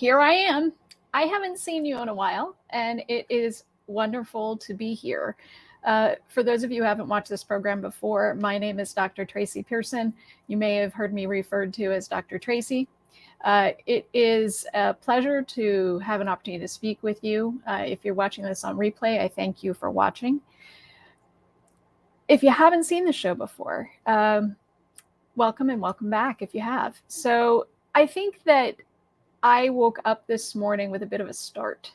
here I am. I haven't seen you in a while, and it is wonderful to be here. For those of you who haven't watched this program before, my name is Dr. Tracy Pearson. You may have heard me referred to as Dr. Tracy. It is a pleasure to have an opportunity to speak with you. If you're watching this on replay, I thank you for watching. If you haven't seen the show before, welcome and welcome back if you have. So I think that I woke up this morning with a bit of a start.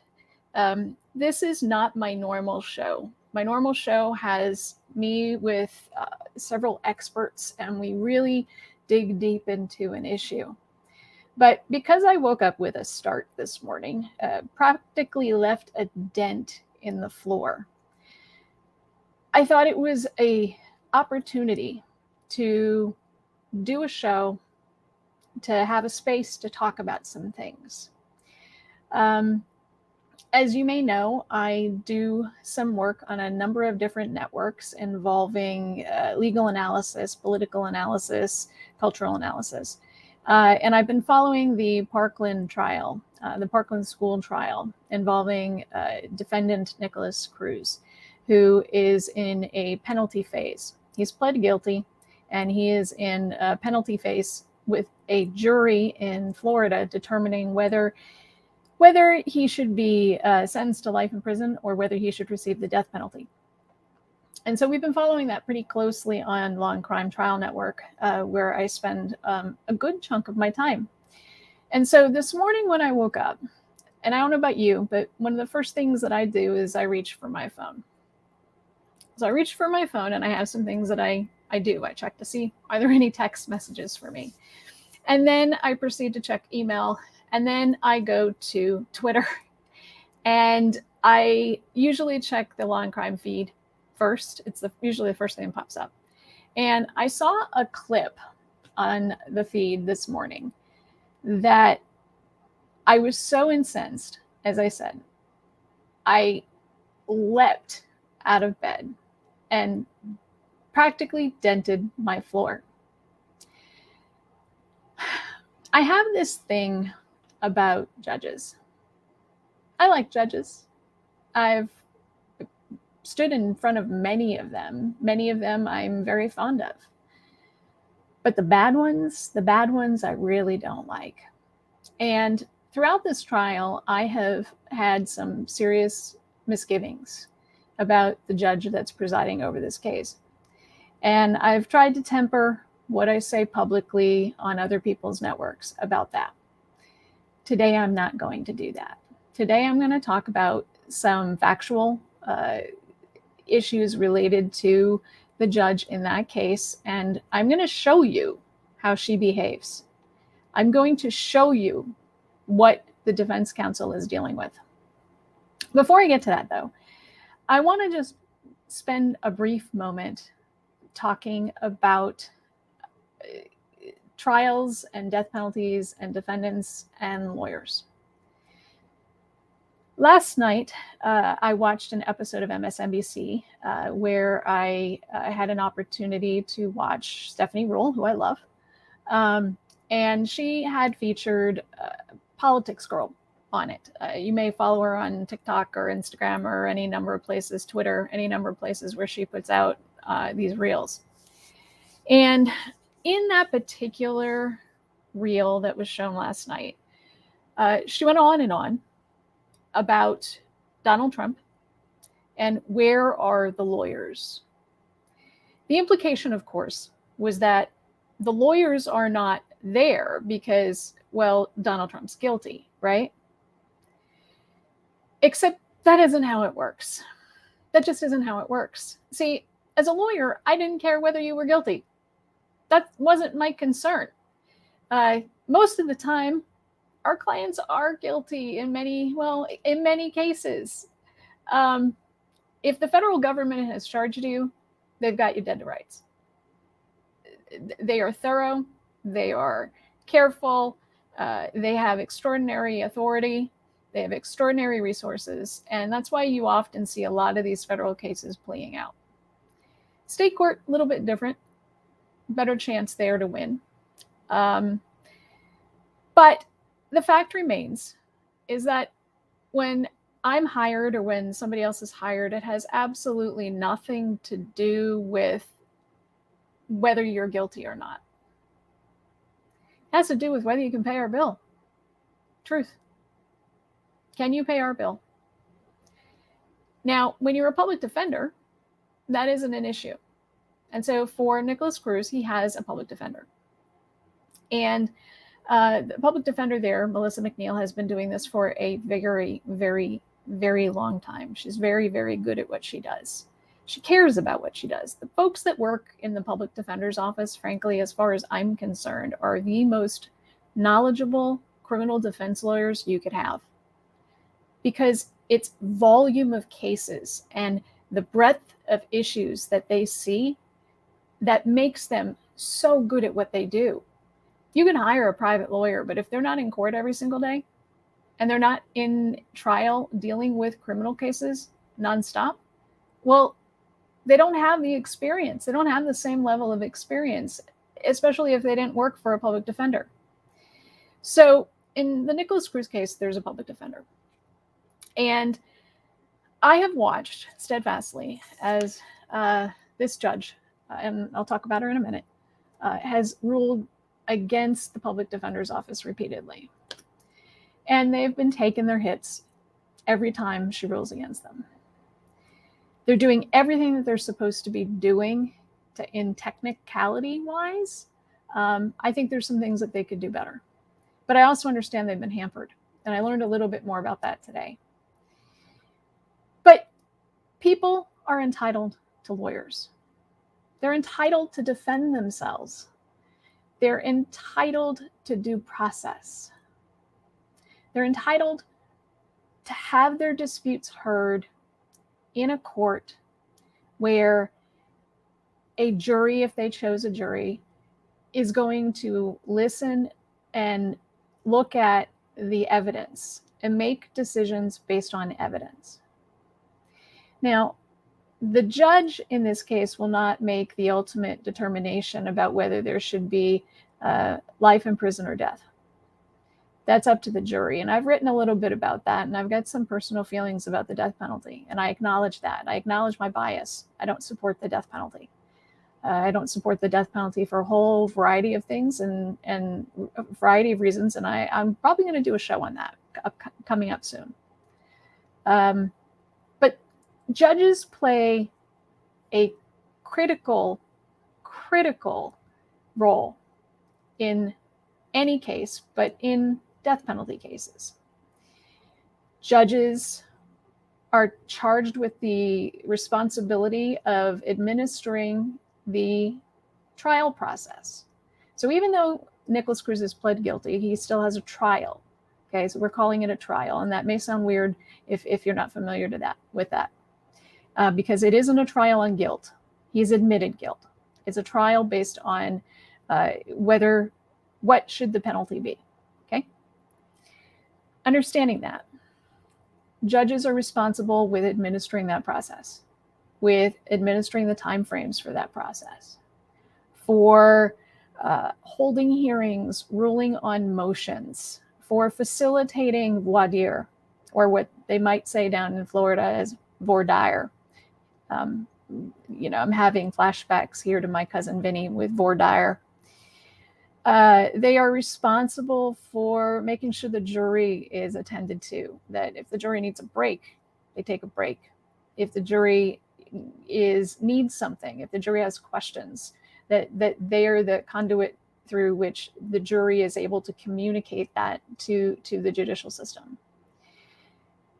This is not my normal show. My normal show has me with several experts, and we really dig deep into an issue. But because I woke up with a start this morning, practically left a dent in the floor, I thought it was an opportunity to do a show, to have a space to talk about some things. As you may know, I do some work on a number of different networks involving legal analysis, political analysis, cultural analysis. And I've been following the Parkland trial, the Parkland school trial involving defendant Nicholas Cruz, who is in a penalty phase. He's pled guilty, and he is in a penalty phase with a jury in Florida determining whether he should be sentenced to life in prison or whether he should receive the death penalty. And so we've been following that pretty closely on Law and Crime Trial Network, where I spend a good chunk of my time. And so this morning when I woke up, and I don't know about you, but one of the first things that I do is I reach for my phone. So I reach for my phone, and I have some things that I do. I check to see, are there any text messages for me? And then I proceed to check email. And then I go to Twitter, and I usually check the Law and Crime feed first. It's usually the first thing that pops up. And I saw a clip on the feed this morning that I was so incensed, as I said, I leapt out of bed and practically dented my floor. I have this thing about judges. I like judges. I've stood in front of many of them. Many of them I'm very fond of. But the bad ones I really don't like. And throughout this trial, I have had some serious misgivings about the judge that's presiding over this case. And I've tried to temper what I say publicly on other people's networks about that. Today, I'm not going to do that. Today, I'm going to talk about some factual issues related to the judge in that case, and I'm going to show you how she behaves. I'm going to show you what the defense counsel is dealing with. Before I get to that, though, I want to just spend a brief moment talking about trials and death penalties and defendants and lawyers. Last night, I watched an episode of MSNBC where I had an opportunity to watch Stephanie Ruhle, who I love. And she had featured Politics Girl on it. You may follow her on TikTok or Instagram or any number of places, Twitter, any number of places where she puts out these reels. And in that particular reel that was shown last night, she went on and on about Donald Trump and where are the lawyers. The implication, of course, was that the lawyers are not there because, well, Donald Trump's guilty, right? Except that isn't how it works. That just isn't how it works. See, as a lawyer, I didn't care whether you were guilty. That wasn't my concern. Most of the time, our clients are guilty in many cases. If the federal government has charged you, they've got you dead to rights. They are thorough. They are careful. They have extraordinary authority. They have extraordinary resources. And that's why you often see a lot of these federal cases playing out. State court, a little bit different. Better chance there to win. But the fact remains is that when I'm hired or when somebody else is hired, it has absolutely nothing to do with whether you're guilty or not. It has to do with whether you can pay our bill. Truth. Can you pay our bill? Now, when you're a public defender, that isn't an issue. And so for Nicholas Cruz, he has a public defender. And the public defender there, Melissa McNeil, has been doing this for a very, very, very long time. She's very, very good at what she does. She cares about what she does. The folks that work in the public defender's office, frankly, as far as I'm concerned, are the most knowledgeable criminal defense lawyers you could have. Because it's volume of cases and the breadth of issues that they see that makes them so good at what they do. You can hire a private lawyer, but if they're not in court every single day and they're not in trial dealing with criminal cases nonstop, well, they don't have the experience. They don't have the same level of experience, especially if they didn't work for a public defender. So in the Nicholas Cruz case, there's a public defender. And I have watched steadfastly as this judge, and I'll talk about her in a minute, has ruled against the public defender's office repeatedly. And they've been taking their hits every time she rules against them. They're doing everything that they're supposed to be doing in technicality wise. I think there's some things that they could do better. But I also understand they've been hampered. And I learned a little bit more about that today. But people are entitled to lawyers. They're entitled to defend themselves. They're entitled to due process. They're entitled to have their disputes heard in a court where a jury, if they chose a jury, is going to listen and look at the evidence and make decisions based on evidence. Now, the judge in this case will not make the ultimate determination about whether there should be life in prison or death. That's up to the jury. And I've written a little bit about that, and I've got some personal feelings about the death penalty. And I acknowledge that. I acknowledge my bias. I don't support the death penalty. I don't support the death penalty for a whole variety of things and a variety of reasons. And I'm probably going to do a show on that coming up soon. But judges play a critical role in any case, but in death penalty cases. Judges are charged with the responsibility of administering the trial process. So even though Nicholas Cruz has pled guilty, he still has a trial. Okay, so we're calling it a trial, and that may sound weird if you're not familiar with that, because it isn't a trial on guilt. He's admitted guilt. It's a trial based on what should the penalty be. Okay, understanding that, judges are responsible with administering that process, with administering the timeframes for that process, for holding hearings, ruling on motions, for facilitating voir dire, or what they might say down in Florida as voir dire. I'm having flashbacks here to my cousin Vinny with voir dire. They are responsible for making sure the jury is attended to, that if the jury needs a break, they take a break. If the jury needs something, if the jury has questions, that they are the conduit through which the jury is able to communicate that to the judicial system.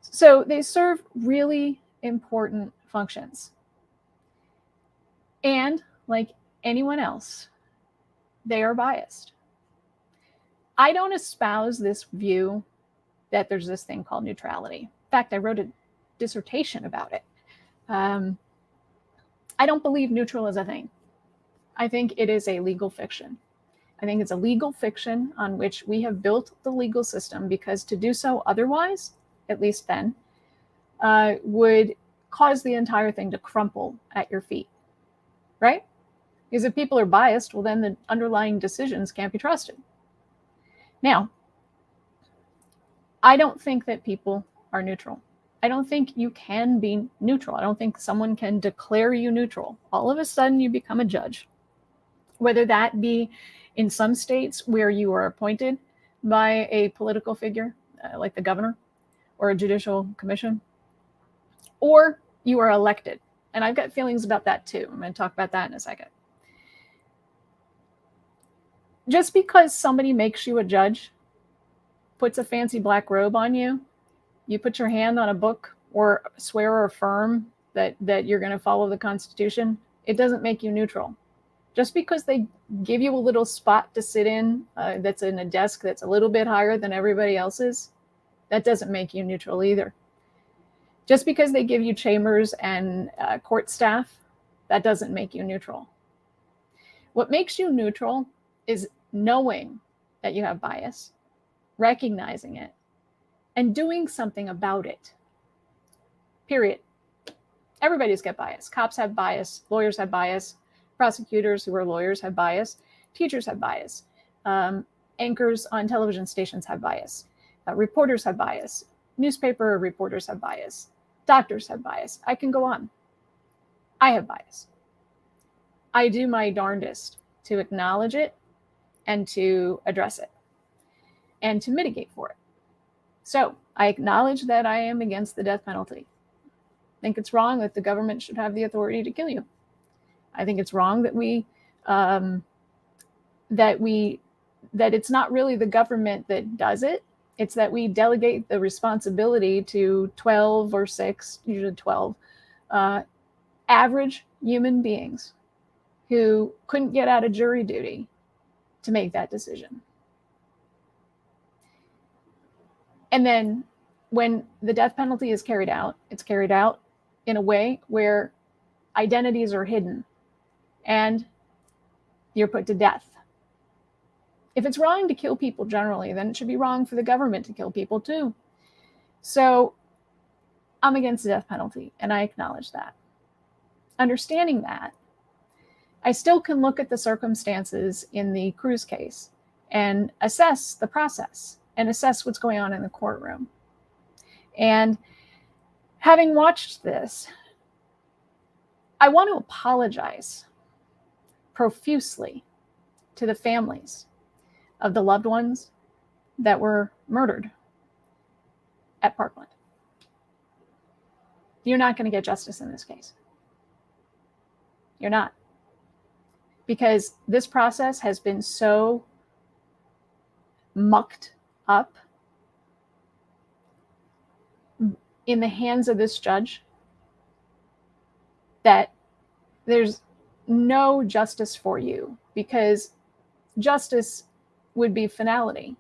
So they serve really important functions. And like anyone else, they are biased. I don't espouse this view that there's this thing called neutrality. In fact, I wrote a dissertation about it. I don't believe neutral is a thing. I think it is a legal fiction. I think it's a legal fiction on which we have built the legal system, because to do so otherwise, at least then, would cause the entire thing to crumple at your feet, right? Because if people are biased, well, then the underlying decisions can't be trusted. Now, I don't think that people are neutral. I don't think you can be neutral. I don't think someone can declare you neutral. All of a sudden, you become a judge, whether that be in some states where you are appointed by a political figure, like the governor or a judicial commission, or you are elected. And I've got feelings about that too. I'm going to talk about that in a second. Just because somebody makes you a judge, puts a fancy black robe on you, you put your hand on a book or swear or affirm that you're going to follow the Constitution, it doesn't make you neutral. Just because they give you a little spot to sit in that's in a desk that's a little bit higher than everybody else's, that doesn't make you neutral either. Just because they give you chambers and court staff, that doesn't make you neutral. What makes you neutral is knowing that you have bias, recognizing it, and doing something about it. Period. Everybody's got bias. Cops have bias. Lawyers have bias. Prosecutors who are lawyers have bias. Teachers have bias. Anchors on television stations have bias. Reporters have bias. Newspaper reporters have bias. Doctors have bias. I can go on. I have bias. I do my darndest to acknowledge it and to address it and to mitigate for it. So I acknowledge that I am against the death penalty. I think it's wrong that the government should have the authority to kill you. I think it's wrong that that it's not really the government that does it. It's that we delegate the responsibility to 12 or 6, usually 12, average human beings who couldn't get out of jury duty to make that decision. And then when the death penalty is carried out, it's carried out in a way where identities are hidden and you're put to death. If it's wrong to kill people generally, then it should be wrong for the government to kill people too. So I'm against the death penalty, and I acknowledge that. Understanding that, I still can look at the circumstances in the Cruz case and assess the process and assess what's going on in the courtroom. And having watched this, I want to apologize profusely to the families of the loved ones that were murdered at Parkland. You're not going to get justice in this case. You're not. Because this process has been so mucked up in the hands of this judge that there's no justice for you, because justice would be finality.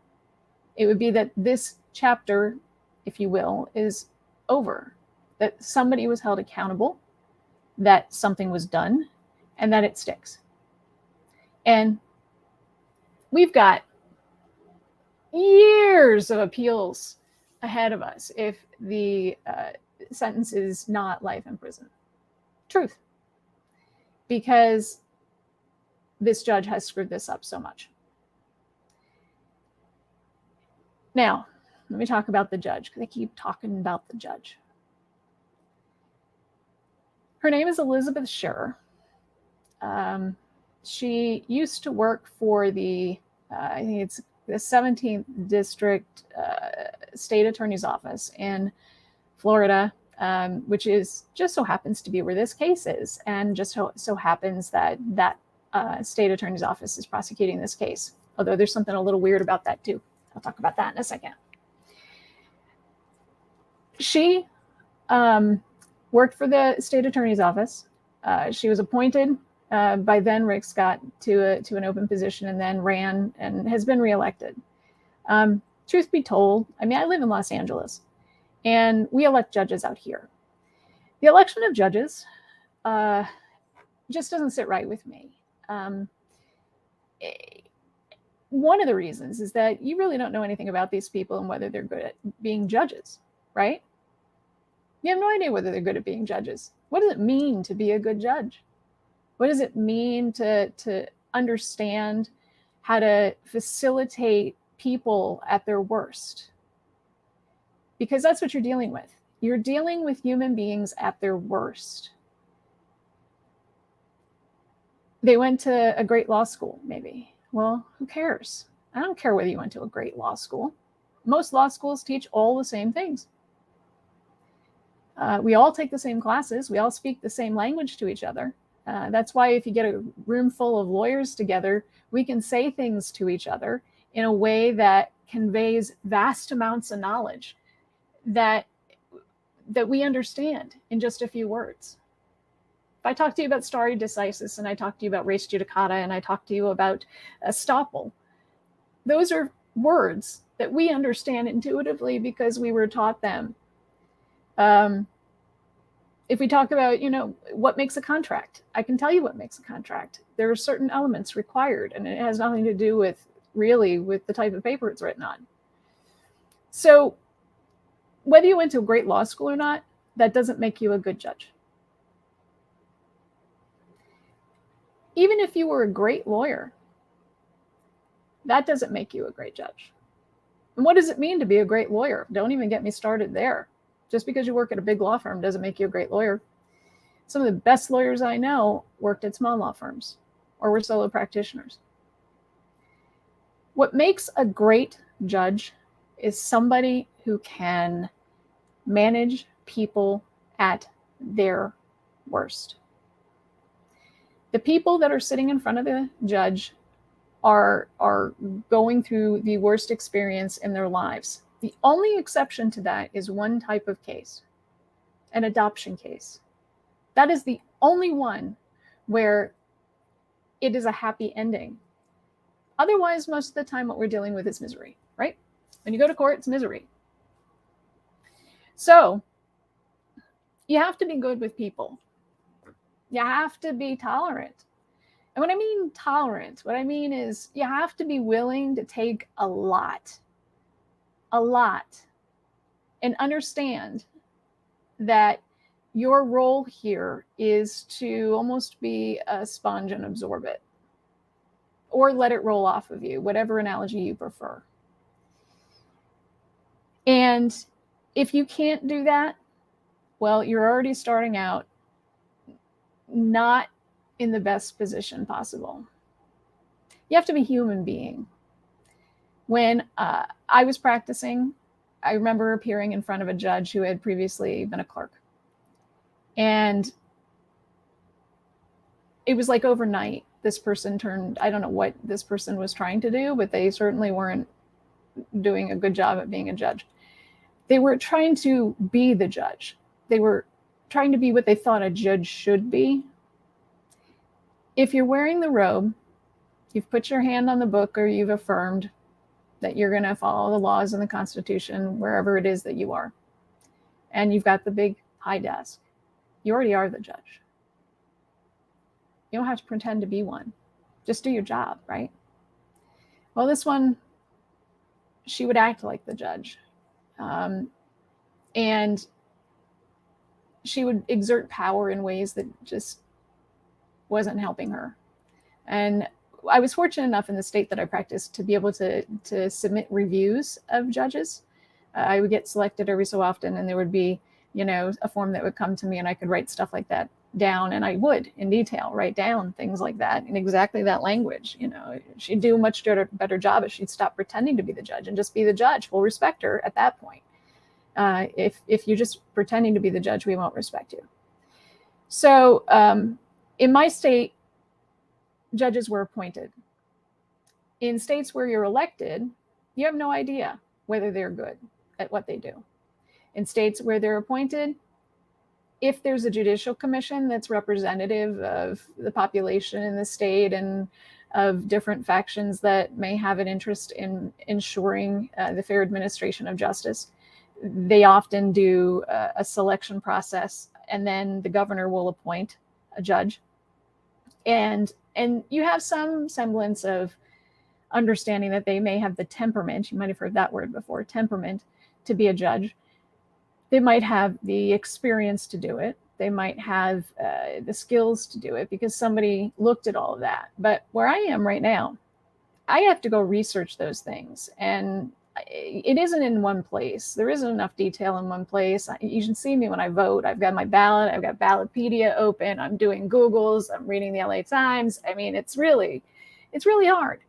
It would be that this chapter, if you will, is over, that somebody was held accountable, that something was done, and that it sticks. And we've got years of appeals ahead of us if the sentence is not life in prison. Truth. Because this judge has screwed this up so much. Now, let me talk about the judge, because I keep talking about the judge. Her name is Elizabeth Scherer. She used to work for the, I think it's the 17th District State Attorney's Office in Florida, which is just so happens to be where this case is, and just so happens that that State Attorney's Office is prosecuting this case, although there's something a little weird about that too. I'll talk about that in a second. She worked for the State Attorney's Office. She was appointed by then Rick Scott to an open position, and then ran and has been reelected. Truth be told, I mean, I live in Los Angeles, and we elect judges out here. The election of judges just doesn't sit right with me. One of the reasons is that you really don't know anything about these people and whether they're good at being judges, right? You have no idea whether they're good at being judges. What does it mean to be a good judge? What does it mean to understand how to facilitate people at their worst? because that's what you're dealing with. You're dealing with human beings at their worst. They went to a great law school, maybe. Well, who cares? I don't care whether you went to a great law school. Most law schools teach all the same things. We all take the same classes. We all speak the same language to each other. That's why if you get a room full of lawyers together, we can say things to each other in a way that conveys vast amounts of knowledge that we understand in just a few words. If I talk to you about stare decisis, and I talk to you about res judicata, and I talk to you about estoppel, those are words that we understand intuitively because we were taught them. If we talk about, what makes a contract, I can tell you what makes a contract. There are certain elements required, and it has nothing to do with the type of paper it's written on. So whether you went to a great law school or not, that doesn't make you a good judge. Even if you were a great lawyer, that doesn't make you a great judge. And what does it mean to be a great lawyer? Don't even get me started there. Just because you work at a big law firm doesn't make you a great lawyer. Some of the best lawyers I know worked at small law firms or were solo practitioners. What makes a great judge is somebody who can manage people at their worst. The people that are sitting in front of the judge are going through the worst experience in their lives. The only exception to that is one type of case, an adoption case. That is the only one where it is a happy ending. Otherwise, most of the time, what we're dealing with is misery, right? When you go to court, it's misery. So you have to be good with people. You have to be tolerant. And when I mean tolerant, what I mean is you have to be willing to take a lot, and understand that your role here is to almost be a sponge and absorb it, or let it roll off of you, whatever analogy you prefer. And if you can't do that, well, you're already starting out not in the best position possible. You have to be a human being. When I was practicing, I remember appearing in front of a judge who had previously been a clerk. And it was like overnight, this person turned, I don't know what this person was trying to do, but they certainly weren't doing a good job at being a judge. They were trying to be the judge. They were trying to be what they thought a judge should be. If you're wearing the robe, you've put your hand on the book, or you've affirmed that you're going to follow the laws and the Constitution wherever it is that you are, and you've got the big high desk, you already are the judge. You don't have to pretend to be one. Just do your job, right? Well, this one, she would act like the judge. And she would exert power in ways that just wasn't helping her. And I was fortunate enough in the state that I practiced to be able to submit reviews of judges. I would get selected every so often, and there would be, a form that would come to me, and I could write stuff like that down, and I would in detail write down things like that in exactly that language. She'd do a much better job if she'd stop pretending to be the judge and just be the judge. We'll respect her at that point. If you're just pretending to be the judge, we won't respect you. So in my state, judges were appointed. In states where you're elected, you have no idea whether they're good at what they do. In states where they're appointed, if there's a judicial commission that's representative of the population in the state and of different factions that may have an interest in ensuring the fair administration of justice, they often do a selection process, and then the governor will appoint a judge. And you have some semblance of understanding that they may have the temperament, you might have heard that word before, temperament, to be a judge. They might have the experience to do it. They might have the skills to do it because somebody looked at all of that. But where I am right now, I have to go research those things. And it isn't in one place. There isn't enough detail in one place. You should see me when I vote. I've got my ballot. I've got Ballotpedia open. I'm doing Googles. I'm reading the LA Times. I mean, it's really hard.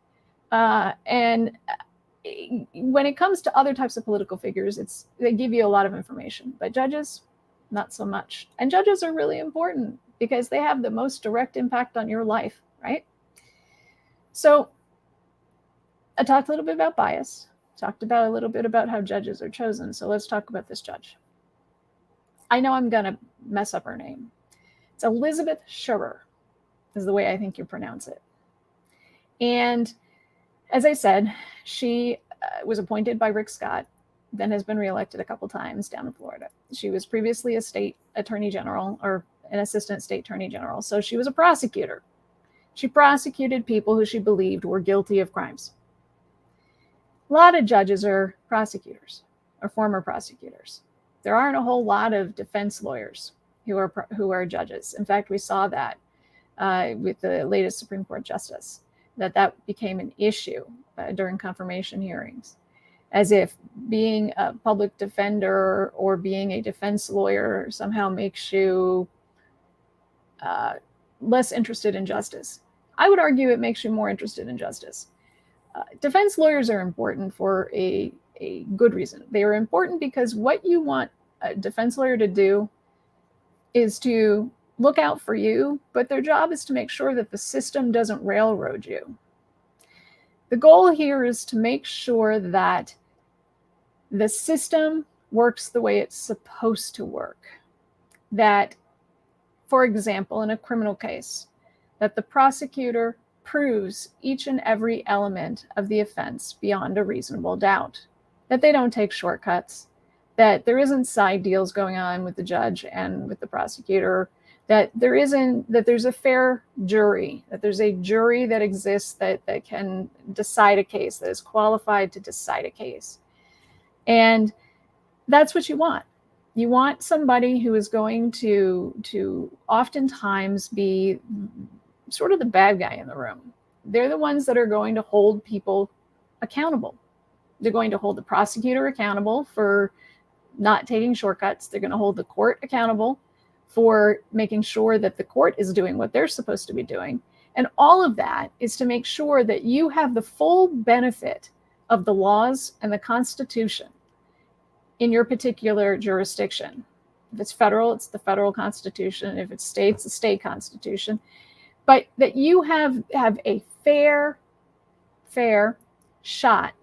And when it comes to other types of political figures, they give you a lot of information, but judges, not so much. And judges are really important because they have the most direct impact on your life, right? So I talked a little bit about bias, talked about a little bit about how judges are chosen. So let's talk about this judge. I know I'm going to mess up her name. It's Elizabeth Scherer is the way I think you pronounce it. And as I said, she was appointed by Rick Scott, then has been reelected a couple times down in Florida. She was previously a state attorney general or an assistant state attorney general. So she was a prosecutor. She prosecuted people who she believed were guilty of crimes. A lot of judges are prosecutors or former prosecutors. There aren't a whole lot of defense lawyers who are judges. In fact, we saw that with the latest Supreme Court justice, that became an issue during confirmation hearings, as if being a public defender or being a defense lawyer somehow makes you less interested in justice. I would argue it makes you more interested in justice. Defense lawyers are important for a good reason. They are important because what you want a defense lawyer to do is to look out for you, but their job is to make sure that the system doesn't railroad you. The goal here is to make sure that the system works the way it's supposed to work. That, for example, in a criminal case, that the prosecutor proves each and every element of the offense beyond a reasonable doubt, that they don't take shortcuts, that there isn't side deals going on with the judge and with the prosecutor, that there's a fair jury, that there's a jury that exists that can decide a case, that is qualified to decide a case. And that's what you want. You want somebody who is going to oftentimes be sort of the bad guy in the room. They're the ones that are going to hold people accountable. They're going to hold the prosecutor accountable for not taking shortcuts. They're going to hold the court accountable for making sure that the court is doing what they're supposed to be doing. And all of that is to make sure that you have the full benefit of the laws and the Constitution in your particular jurisdiction. If it's federal, it's the federal Constitution. If it's state, it's the state Constitution. But that you have a fair shot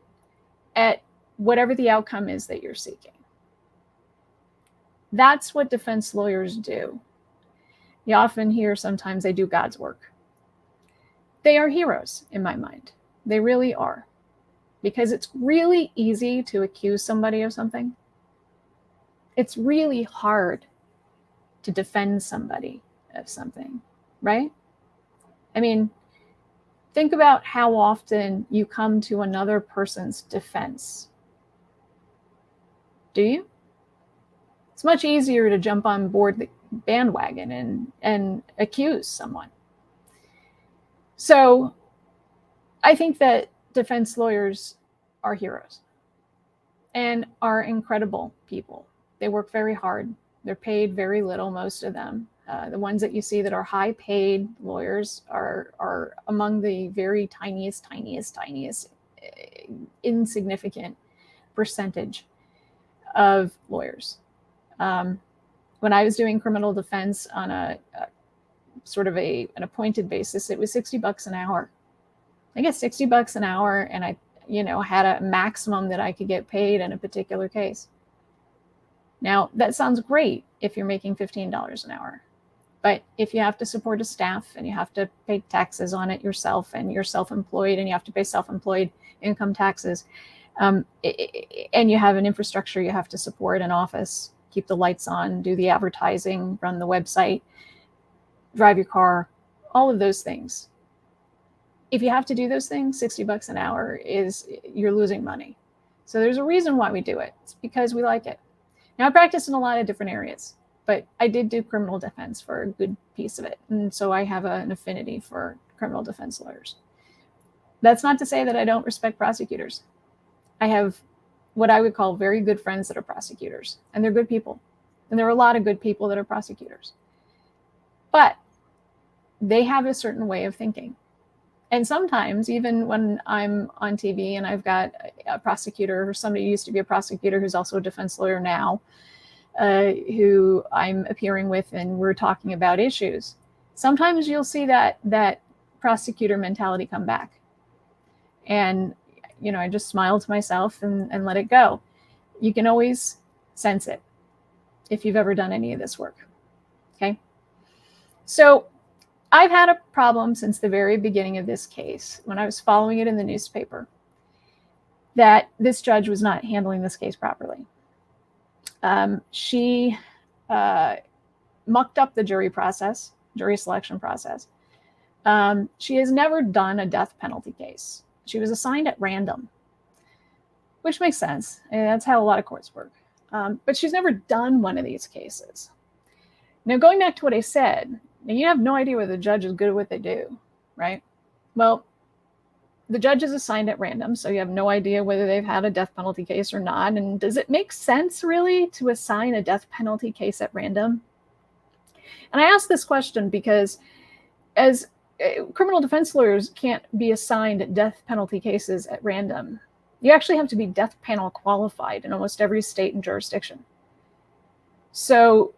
at whatever the outcome is that you're seeking. That's what defense lawyers do. You often hear sometimes they do God's work. They are heroes in my mind. They really are. Because it's really easy to accuse somebody of something. It's really hard to defend somebody of something, right? I mean, think about how often you come to another person's defense. Do you? It's much easier to jump on board the bandwagon and accuse someone. So I think that defense lawyers are heroes and are incredible people. They work very hard. They're paid very little, most of them. The ones that you see that are high paid lawyers are among the very tiniest, insignificant percentage of lawyers. When I was doing criminal defense on a sort of an appointed basis, it was $60 an hour. I guess $60 an hour, and I, had a maximum that I could get paid in a particular case. Now, that sounds great if you're making $15 an hour. But if you have to support a staff and you have to pay taxes on it yourself and you're self-employed and you have to pay self-employed income taxes, and you have an infrastructure you have to support, an office, keep the lights on, do the advertising, run the website, drive your car, all of those things. If you have to do those things, $60 an hour you're losing money. So there's a reason why we do it. It's because we like it. Now, I practice in a lot of different areas, but I did do criminal defense for a good piece of it. And so I have an affinity for criminal defense lawyers. That's not to say that I don't respect prosecutors. I have what I would call very good friends that are prosecutors, and they're good people. And there are a lot of good people that are prosecutors. But they have a certain way of thinking. And sometimes, even when I'm on TV and I've got a prosecutor or somebody who used to be a prosecutor who's also a defense lawyer now, who I'm appearing with and we're talking about issues, sometimes you'll see that prosecutor mentality come back. And, I just smile to myself and let it go. You can always sense it if you've ever done any of this work. Okay. So I've had a problem since the very beginning of this case, when I was following it in the newspaper, that this judge was not handling this case properly. She mucked up the jury selection process. She has never done a death penalty case. She was assigned at random, which makes sense. And that's how a lot of courts work. But she's never done one of these cases. Now, going back to what I said, now you have no idea whether the judge is good at what they do, right? Well, the judge is assigned at random, so you have no idea whether they've had a death penalty case or not. And does it make sense, really, to assign a death penalty case at random? And I ask this question because as criminal defense lawyers can't be assigned death penalty cases at random. You actually have to be death panel qualified in almost every state and jurisdiction. So,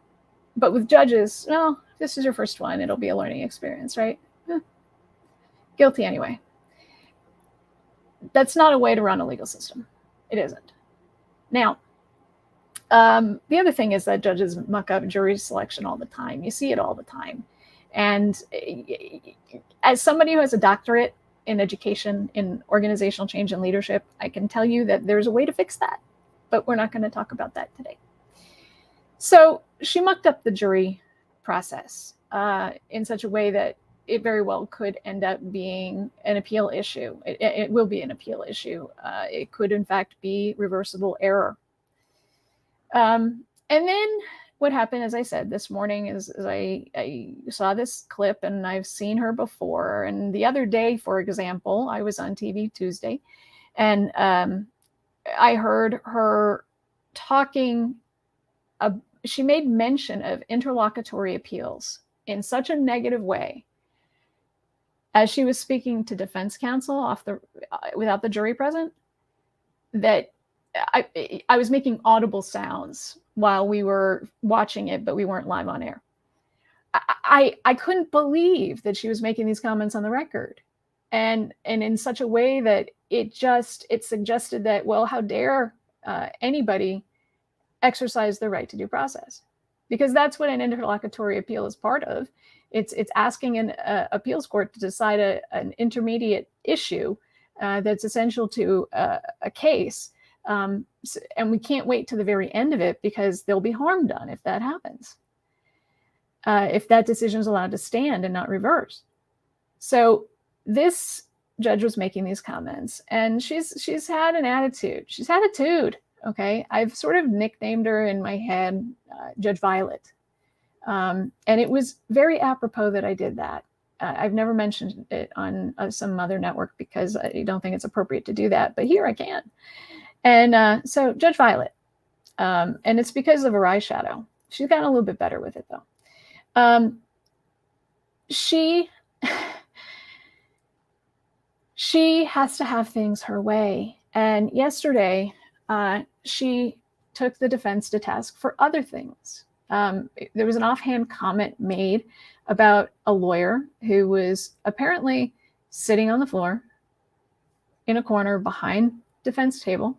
but with judges, well, if this is your first one, it'll be a learning experience, right? Guilty anyway. That's not a way to run a legal system. It isn't. Now, the other thing is that judges muck up jury selection all the time. You see it all the time. And as somebody who has a doctorate in education, in organizational change and leadership, I can tell you that there's a way to fix that, but we're not going to talk about that today. So she mucked up the jury process in such a way that it very well could end up being an appeal issue. It will be an appeal issue. It could, in fact, be reversible error. And then what happened, as I said, this morning is I saw this clip, and I've seen her before. And the other day, for example, I was on TV Tuesday, and I heard her talking. She made mention of interlocutory appeals in such a negative way as she was speaking to defense counsel without the jury present, that I was making audible sounds while we were watching it, but we weren't live on air. I couldn't believe that she was making these comments on the record, and in such a way that it suggested that, well, how dare anybody exercise their right to due process? Because that's what an interlocutory appeal is part of. It's asking an appeals court to decide an intermediate issue that's essential to a case. And we can't wait to the very end of it, because there'll be harm done if that happens. If that decision is allowed to stand and not reversed. So this judge was making these comments, and she's had an attitude. She's had a tude. Okay, I've sort of nicknamed her in my head Judge Violet. And it was very apropos that I did that. I've never mentioned it on some other network because I don't think it's appropriate to do that, but here I can. And so Judge Violet, and it's because of her eyeshadow. She's gotten a little bit better with it, though. She has to have things her way. And yesterday, she took the defense to task for other things. There was an offhand comment made about a lawyer who was apparently sitting on the floor in a corner behind defense table,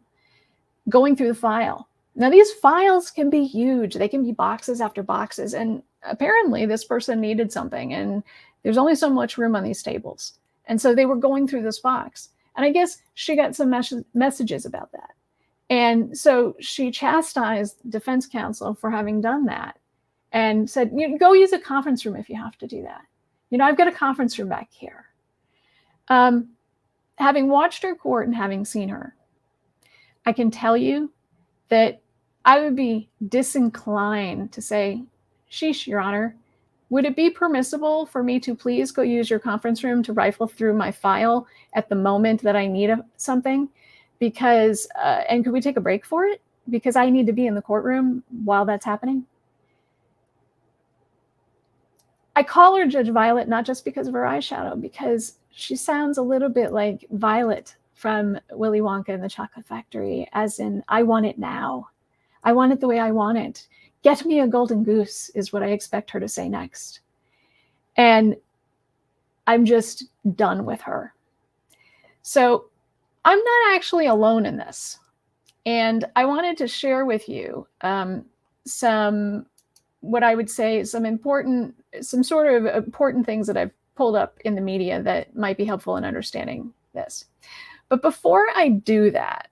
going through the file. Now, these files can be huge. They can be boxes after boxes. And apparently this person needed something, and there's only so much room on these tables. And so they were going through this box. And I guess she got some messages about that. And so she chastised defense counsel for having done that, and said, go use a conference room if you have to do that. I've got a conference room back here. Having watched her court and having seen her, I can tell you that I would be disinclined to say, sheesh, Your Honor, would it be permissible for me to please go use your conference room to rifle through my file at the moment that I need something? because, and could we take a break for it? Because I need to be in the courtroom while that's happening. I call her Judge Violet, not just because of her eyeshadow, because she sounds a little bit like Violet from Willy Wonka and the Chocolate Factory, as in, I want it now. I want it the way I want it. Get me a golden goose is what I expect her to say next. And I'm just done with her. So I'm not actually alone in this. And I wanted to share with you some, what I would say, some sort of important things that I've pulled up in the media that might be helpful in understanding this. But before I do that,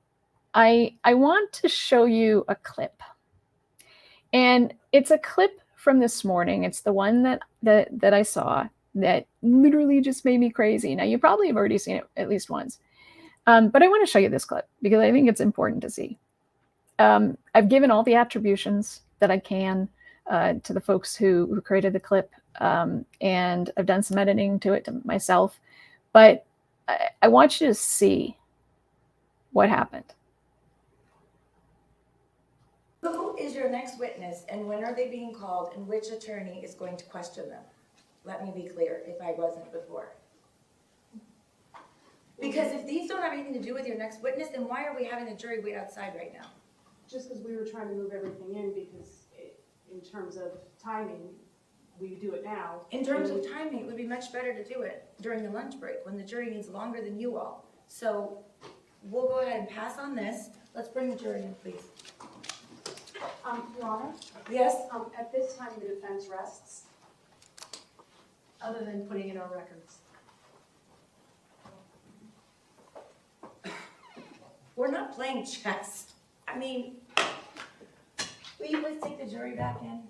I want to show you a clip. And it's a clip from this morning. It's the one that I saw that literally just made me crazy. Now, you probably have already seen it at least once. But I want to show you this clip because I think it's important to see. I've given all the attributions that I can to the folks who created the clip, and I've done some editing to it to myself. But I want you to see what happened. Who is your next witness, and when are they being called, and which attorney is going to question them? Let me be clear, if I wasn't before. Because if these don't have anything to do with your next witness, then why are we having the jury wait outside right now? Just because we were trying to move everything in, because in terms of timing, we do it now. In terms of timing, it would be much better to do it during the lunch break when the jury needs longer than you all. So we'll go ahead and pass on this. Let's bring the jury in, please. Your Honor? Yes? At this time, the defense rests, other than putting in our records. We're not playing chess. I mean, will you please take the jury back in?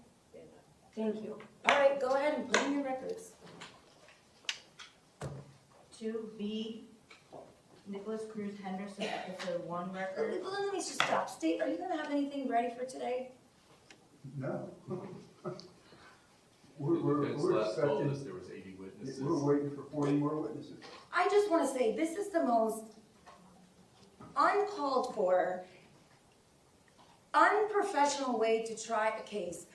Thank you. All right, go ahead and put in your records. 2B, Nicholas Cruz Henderson, episode 1 record. Let me just stop. State, are you going to have anything ready for today? No. We're last told us there was 80 witnesses. We're waiting for 40 more witnesses. I just want to say, this is the most uncalled for, unprofessional way to try a case.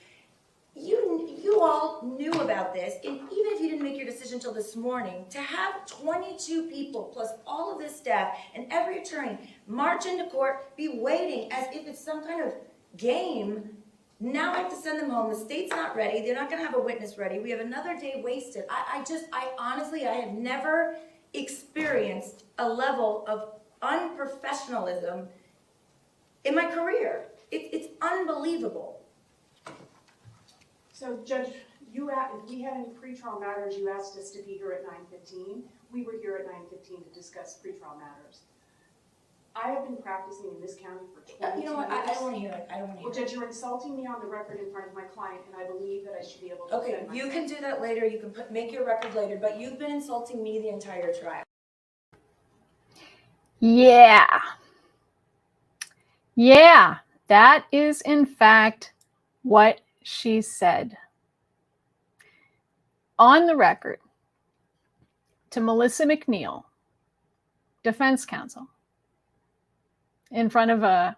You all knew about this, and even if you didn't make your decision till this morning, to have 22 people plus all of this staff and every attorney march into court, be waiting as if it's some kind of game. Now I have to send them home. The state's not ready. They're not going to have a witness ready. We have another day wasted. I honestly, I have never experienced a level of unprofessionalism in my career. It's unbelievable. So, Judge, if we had any pretrial matters, you asked us to be here at 9:15. We were here at 9:15 to discuss pretrial matters. I have been practicing in this county for 22 years. You know what? I don't want to hear it. I don't want to hear Well, it. Judge, you're insulting me on the record in front of my client, and I believe that I should be able to Okay, defend myself. you can do that later. You can make your record later, but you've been insulting me the entire trial. Yeah. Yeah, that is in fact what she said. On the record, to Melissa McNeil, defense counsel, in front of an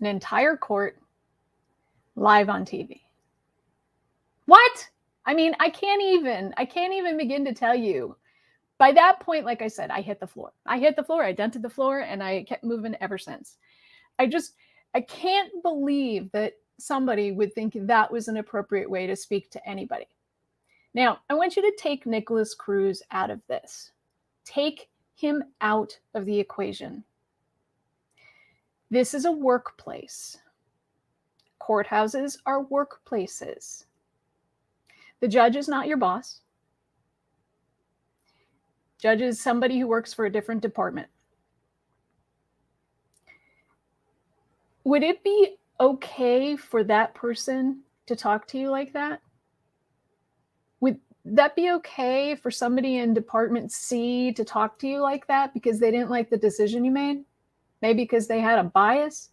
entire court, live on TV. What? I mean, I can't even begin to tell you. By that point, like I said, I hit the floor. I dented the floor, and I kept moving ever since. I can't believe that somebody would think that was an appropriate way to speak to anybody. Now, I want you to take Nicholas Cruz out of this. Take him out of the equation. This is a workplace. Courthouses are workplaces. The judge is not your boss. Judge is somebody who works for a different department. Would it be okay for that person to talk to you like that? Would that be okay for somebody in Department C to talk to you like that because they didn't like the decision you made? Maybe because they had a bias?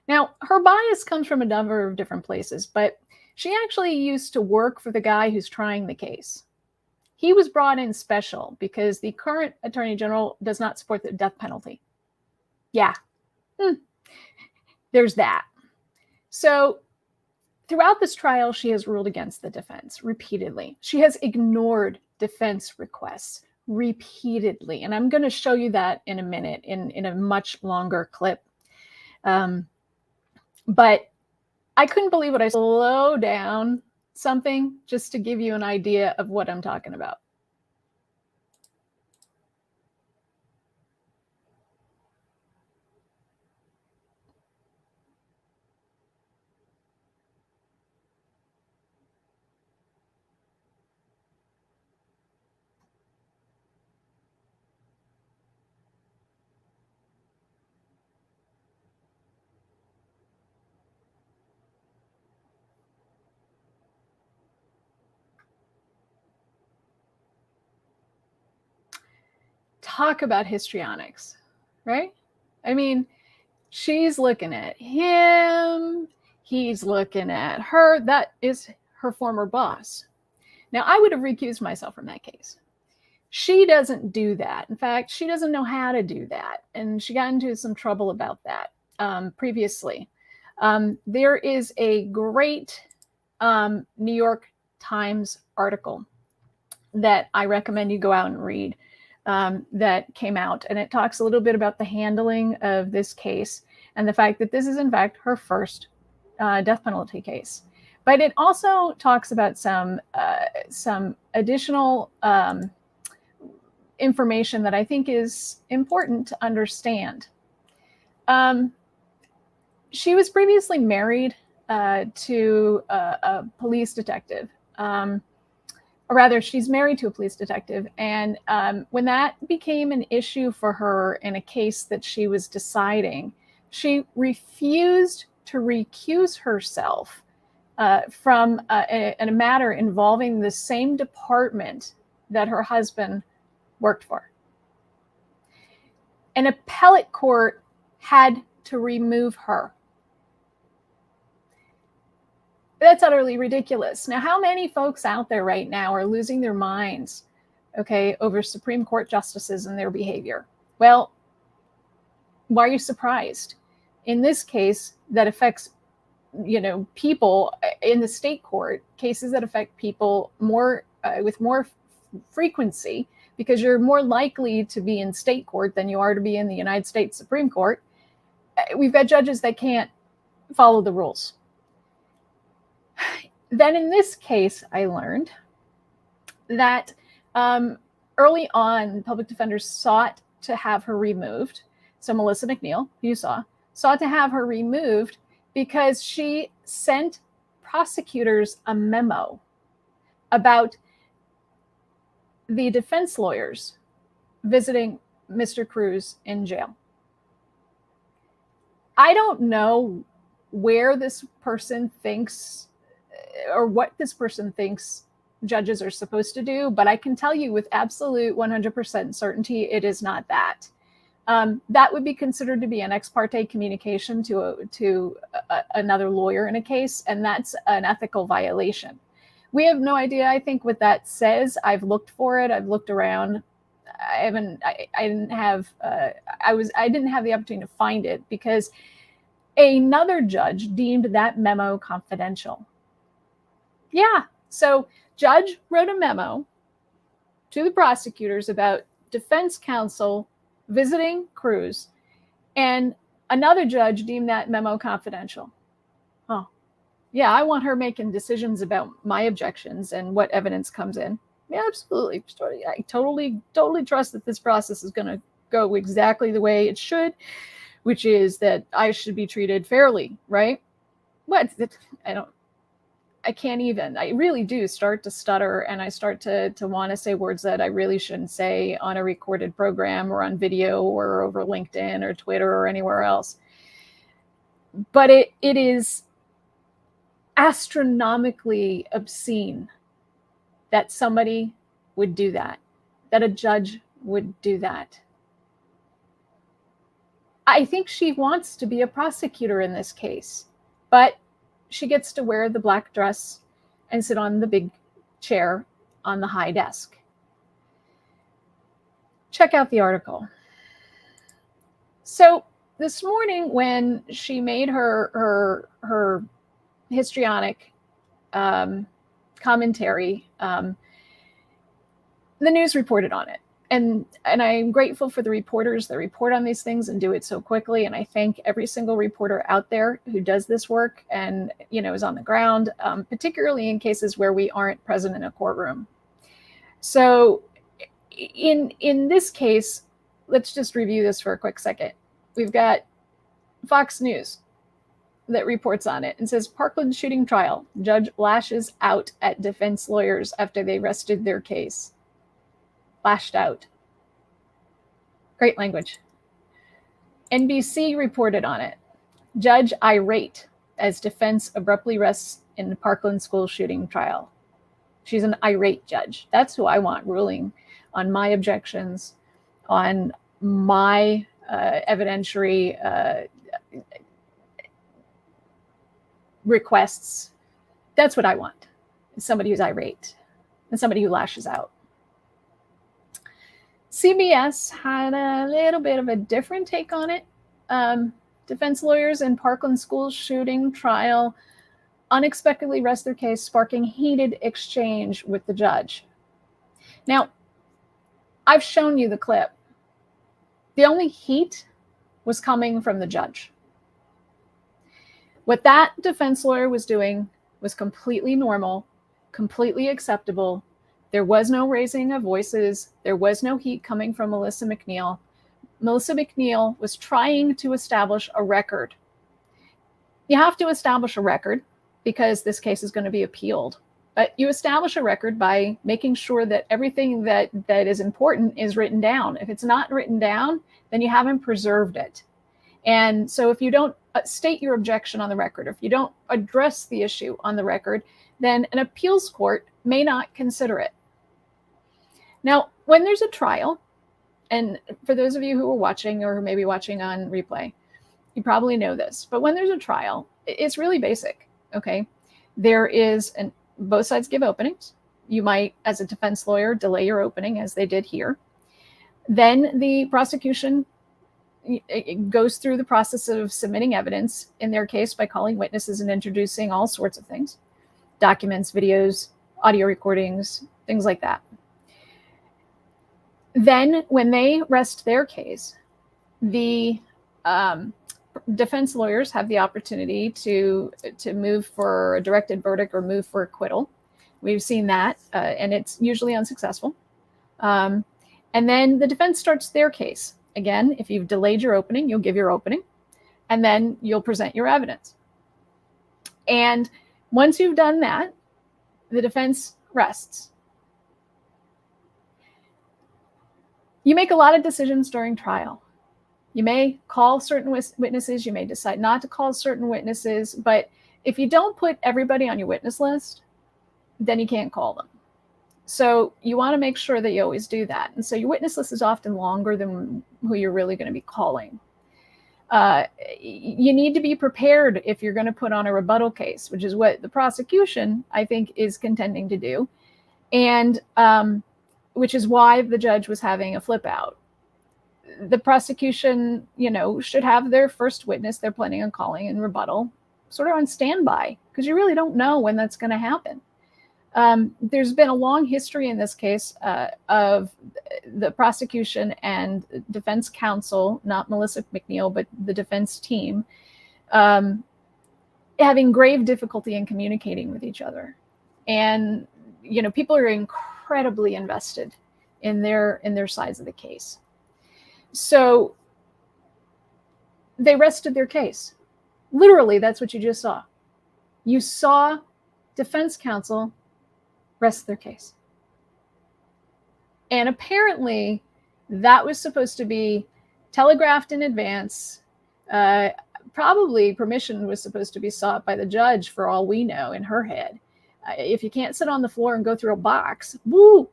Now, her bias comes from a number of different places, but she actually used to work for the guy who's trying the case. He was brought in special because the current Attorney General does not support the death penalty. Yeah, there's that. So throughout this trial, she has ruled against the defense repeatedly. She has ignored defense requests repeatedly. And I'm going to show you that in a minute in a much longer clip. But I couldn't believe what I slow down something just to give you an idea of what I'm talking about. Talk about histrionics, right? I mean, she's looking at him, he's looking at her. That is her former boss. Now, I would have recused myself from that case. She doesn't do that. In fact, she doesn't know how to do that. And she got into some trouble about that previously. There is a great New York Times article that I recommend you go out and read that came out. And it talks a little bit about the handling of this case and the fact that this is, in fact, her first death penalty case. But it also talks about some additional information that I think is important to understand. She was previously married to a police detective. Or rather, she's married to a police detective. And when that became an issue for her in a case that she was deciding, she refused to recuse herself from a matter involving the same department that her husband worked for. An appellate court had to remove her. That's utterly ridiculous. Now, how many folks out there right now are losing their minds, okay, over Supreme Court justices and their behavior? Well, why are you surprised? In this case, that affects, people in the state court, cases that affect people more with more frequency, because you're more likely to be in state court than you are to be in the United States Supreme Court. We've got judges that can't follow the rules. Then in this case, I learned that early on, public defenders sought to have her removed. So Melissa McNeil, who you saw, sought to have her removed because she sent prosecutors a memo about the defense lawyers visiting Mr. Cruz in jail. I don't know where this person thinks or what this person thinks judges are supposed to do, but I can tell you with absolute 100% certainty, it is not that. That would be considered to be an ex parte communication to another lawyer in a case, and that's an ethical violation. We have no idea, I think, what that says. I've looked for it. I've looked around. I didn't have the opportunity to find it because another judge deemed that memo confidential. Yeah, so judge wrote a memo to the prosecutors about defense counsel visiting Cruz, and another judge deemed that memo confidential. Oh, yeah, I want her making decisions about my objections and what evidence comes in. Yeah, absolutely. I totally trust that this process is going to go exactly the way it should, which is that I should be treated fairly, right? What? I can't even. I really do start to stutter, and I start to want to say words that I really shouldn't say on a recorded program or on video or over LinkedIn or Twitter or anywhere else. But it is astronomically obscene that somebody would do that, that a judge would do that. I think she wants to be a prosecutor in this case, but she gets to wear the black dress and sit on the big chair on the high desk. Check out the article. So this morning, when she made her histrionic commentary, the news reported on it. And I'm grateful for the reporters that report on these things and do it so quickly. And I thank every single reporter out there who does this work and, is on the ground, particularly in cases where we aren't present in a courtroom. So in this case, let's just review this for a quick second. We've got Fox News that reports on it and says, Parkland shooting trial, judge lashes out at defense lawyers after they rested their case. Lashed out. Great language. NBC reported on it. Judge irate as defense abruptly rests in the Parkland school shooting trial. She's an irate judge. That's who I want ruling on my objections, on my evidentiary requests. That's what I want. Somebody who's irate and somebody who lashes out. CBS had a little bit of a different take on it. Defense lawyers in Parkland school shooting trial unexpectedly rest their case, sparking heated exchange with the judge. Now, I've shown you the clip. The only heat was coming from the judge. What that defense lawyer was doing was completely normal, completely acceptable. There was no raising of voices. There was no heat coming from Melissa McNeil. Melissa McNeil was trying to establish a record. You have to establish a record because this case is going to be appealed. But you establish a record by making sure that everything that is important is written down. If it's not written down, then you haven't preserved it. And so if you don't state your objection on the record, if you don't address the issue on the record, then an appeals court may not consider it. Now, when there's a trial, and for those of you who are watching or who may be watching on replay, you probably know this, but when there's a trial, it's really basic, okay? There is, and both sides give openings. You might, as a defense lawyer, delay your opening as they did here. Then the prosecution it goes through the process of submitting evidence in their case by calling witnesses and introducing all sorts of things, documents, videos, audio recordings, things like that. Then when they rest their case, the defense lawyers have the opportunity to move for a directed verdict or move for acquittal. We've seen that, and it's usually unsuccessful. And then the defense starts their case. Again, if you've delayed your opening, you'll give your opening, and then you'll present your evidence. And once you've done that, the defense rests. You make a lot of decisions during trial. You may call certain witnesses, you may decide not to call certain witnesses, but if you don't put everybody on your witness list, then you can't call them. So you want to make sure that you always do that. And so your witness list is often longer than who you're really going to be calling. You need to be prepared if you're going to put on a rebuttal case, which is what the prosecution, I think, is contending to do. And which is why the judge was having a flip out. The prosecution, should have their first witness they're planning on calling in rebuttal sort of on standby, because you really don't know when that's going to happen. There's been a long history in this case of the prosecution and defense counsel, not Melissa McNeil, but the defense team, having grave difficulty in communicating with each other. And, people are incredibly invested in their sides of the case. So they rested their case. Literally, that's what you just saw. You saw defense counsel rest their case. And apparently that was supposed to be telegraphed in advance. Probably permission was supposed to be sought by the judge, for all we know, in her head. If you can't sit on the floor and go through a box,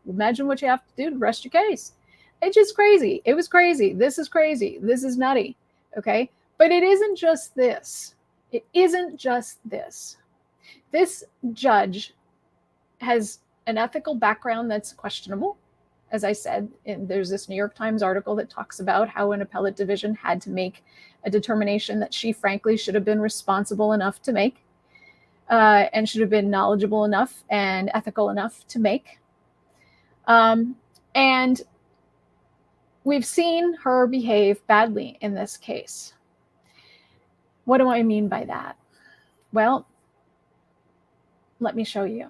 imagine what you have to do to rest your case. It's just crazy. It was crazy. This is crazy. This is nutty. Okay. But it isn't just this. It isn't just this. This judge has an ethical background that's questionable, as I said, there's this New York Times article that talks about how an appellate division had to make a determination that she frankly should have been responsible enough to make, and should have been knowledgeable enough and ethical enough to make. And we've seen her behave badly in this case. What do I mean by that? Well, let me show you.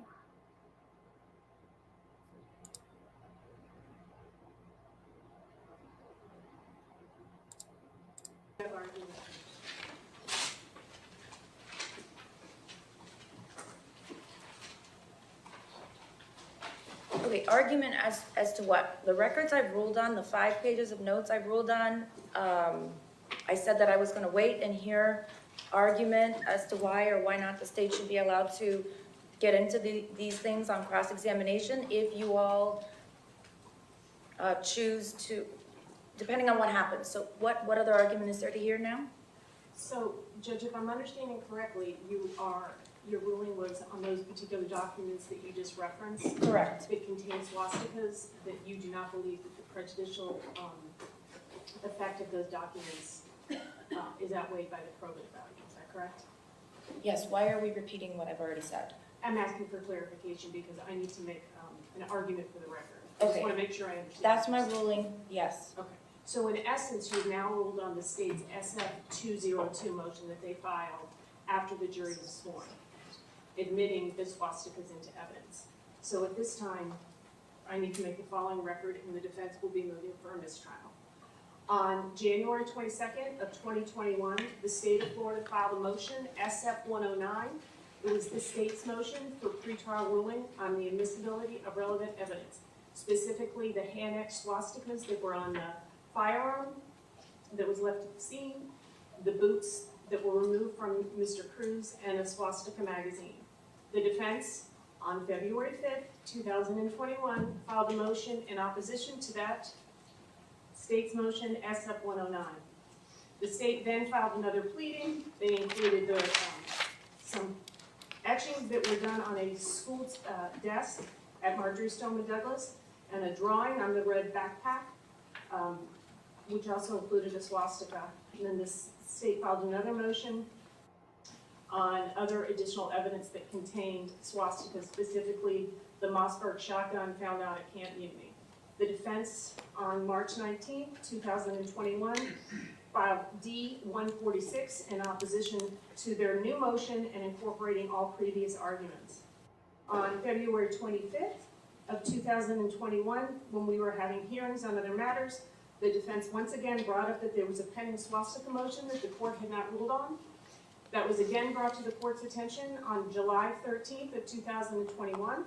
Okay, argument as to what? The records I've ruled on, the 5 pages of notes I've ruled on, I said that I was gonna wait and hear argument as to why or why not the state should be allowed to get into these things on cross-examination if you all choose to, depending on what happens. So what other argument is there to hear now? So, Judge, if I'm understanding correctly, your ruling was on those particular documents that you just referenced? Correct. It contains swastikas, that you do not believe that the prejudicial effect of those documents is outweighed by the probative value, is that correct? Yes, why are we repeating what I've already said? I'm asking for clarification because I need to make an argument for the record. I just Okay. want to make sure I understand. That's my ruling, yes. Okay, so in essence, you've now ruled on the state's SF-202 motion that they filed after the jury was sworn, admitting the swastikas into evidence. So at this time, I need to make the following record, and the defense will be moving for a mistrial. On January 22nd of 2021, the state of Florida filed a motion, SF-109. It was the state's motion for pretrial ruling on the admissibility of relevant evidence, specifically the hand-etched swastikas that were on the firearm that was left at the scene, the boots that were removed from Mr. Cruz, and a swastika magazine. The defense, on February 5th, 2021, filed a motion in opposition to that state's motion, SF-109. The state then filed another pleading. They included some etchings that were done on a school desk at Marjorie Stoneman Douglas, and a drawing on the red backpack, which also included a swastika. And then the state filed another motion on other additional evidence that contained swastikas, specifically the Mossberg shotgun found out at Camp Mutiny. The defense, on March 19, 2021, filed D-146 in opposition to their new motion and incorporating all previous arguments. On February 25th of 2021, when we were having hearings on other matters, the defense once again brought up that there was a pending swastika motion that the court had not ruled on. That was again brought to the court's attention on July 13th of 2021.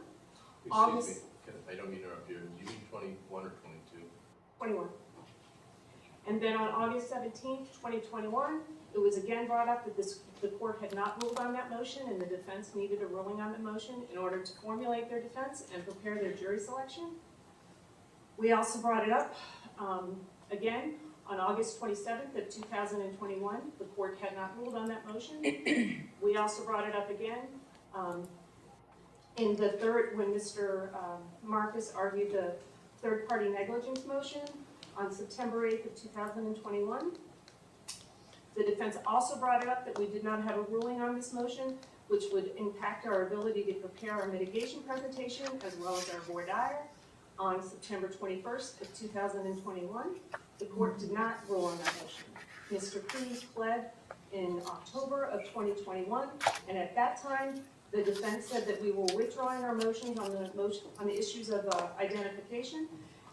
Excuse me, I don't mean to interrupt you. Do you mean 21 or 22? 21. And then on August 17th, 2021, it was again brought up that the court had not ruled on that motion and the defense needed a ruling on the motion in order to formulate their defense and prepare their jury selection. We also brought it up again on August 27th of 2021. The court had not ruled on that motion. We also brought it up again in the third, when Mr. Marcus argued the third-party negligence motion on September 8th of 2021. The defense also brought it up that we did not have a ruling on this motion, which would impact our ability to prepare our mitigation presentation as well as our voir dire on September 21st of 2021. The court did not rule on that motion. Mr. Cruz pled in October of 2021, and at that time, the defense said that we were withdrawing our motions on the issues of identification,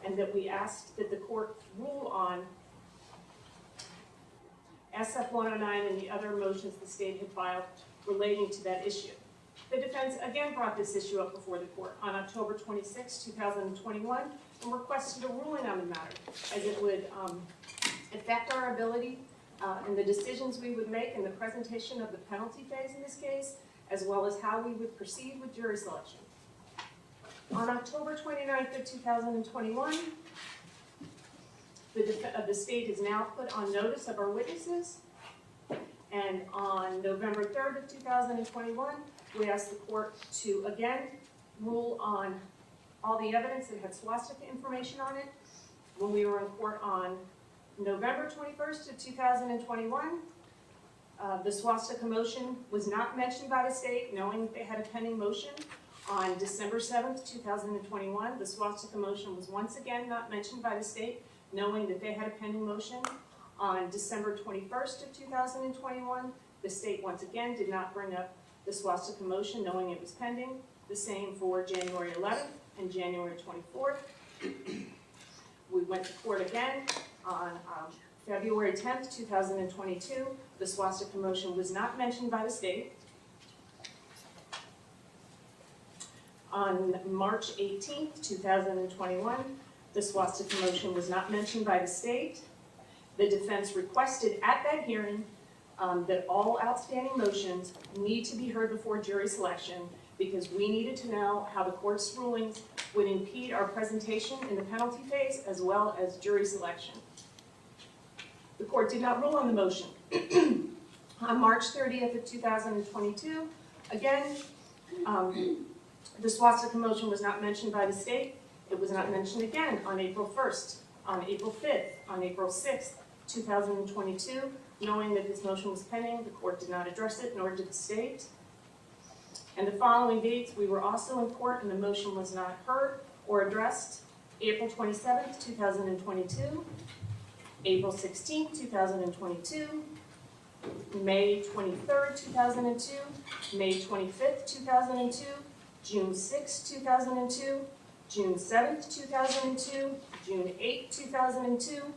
and that we asked that the court rule on SF-109 and the other motions the state had filed relating to that issue. The defense again brought this issue up before the court on October 26, 2021, and requested a ruling on the matter, as it would affect our ability and the decisions we would make in the presentation of the penalty phase in this case, as well as how we would proceed with jury selection. On October 29th of 2021, the state is now put on notice of our witnesses, and on November 3rd of 2021, we asked the court to again rule on all the evidence that had swastika information on it when we were in court on November 21st of 2021. The swastika motion was not mentioned by the state, knowing that they had a pending motion. On December 7th, 2021, the swastika motion was once again not mentioned by the state, knowing that they had a pending motion. On December 21st of 2021, the state once again did not bring up the swastika motion, knowing it was pending. The same for January 11th and January 24th. We went to court again on February 10th, 2022. The swastika motion was not mentioned by the state. On March 18th, 2021, the swastika motion was not mentioned by the state. The defense requested at that hearing that all outstanding motions need to be heard before jury selection because we needed to know how the court's rulings would impede our presentation in the penalty phase as well as jury selection. The court did not rule on the motion. On March 30th of 2022, again, the swastika motion was not mentioned by the state. It was not mentioned again on April 1st, on April 5th, on April 6th, 2022. Knowing that this motion was pending, the court did not address it, nor did the state. And the following dates, we were also in court and the motion was not heard or addressed. April 27th, 2022, April 16th, 2022, May 23rd, 2002, May 25th, 2002, June 6th, 2002, June 7th, 2002, June 8th, 2002,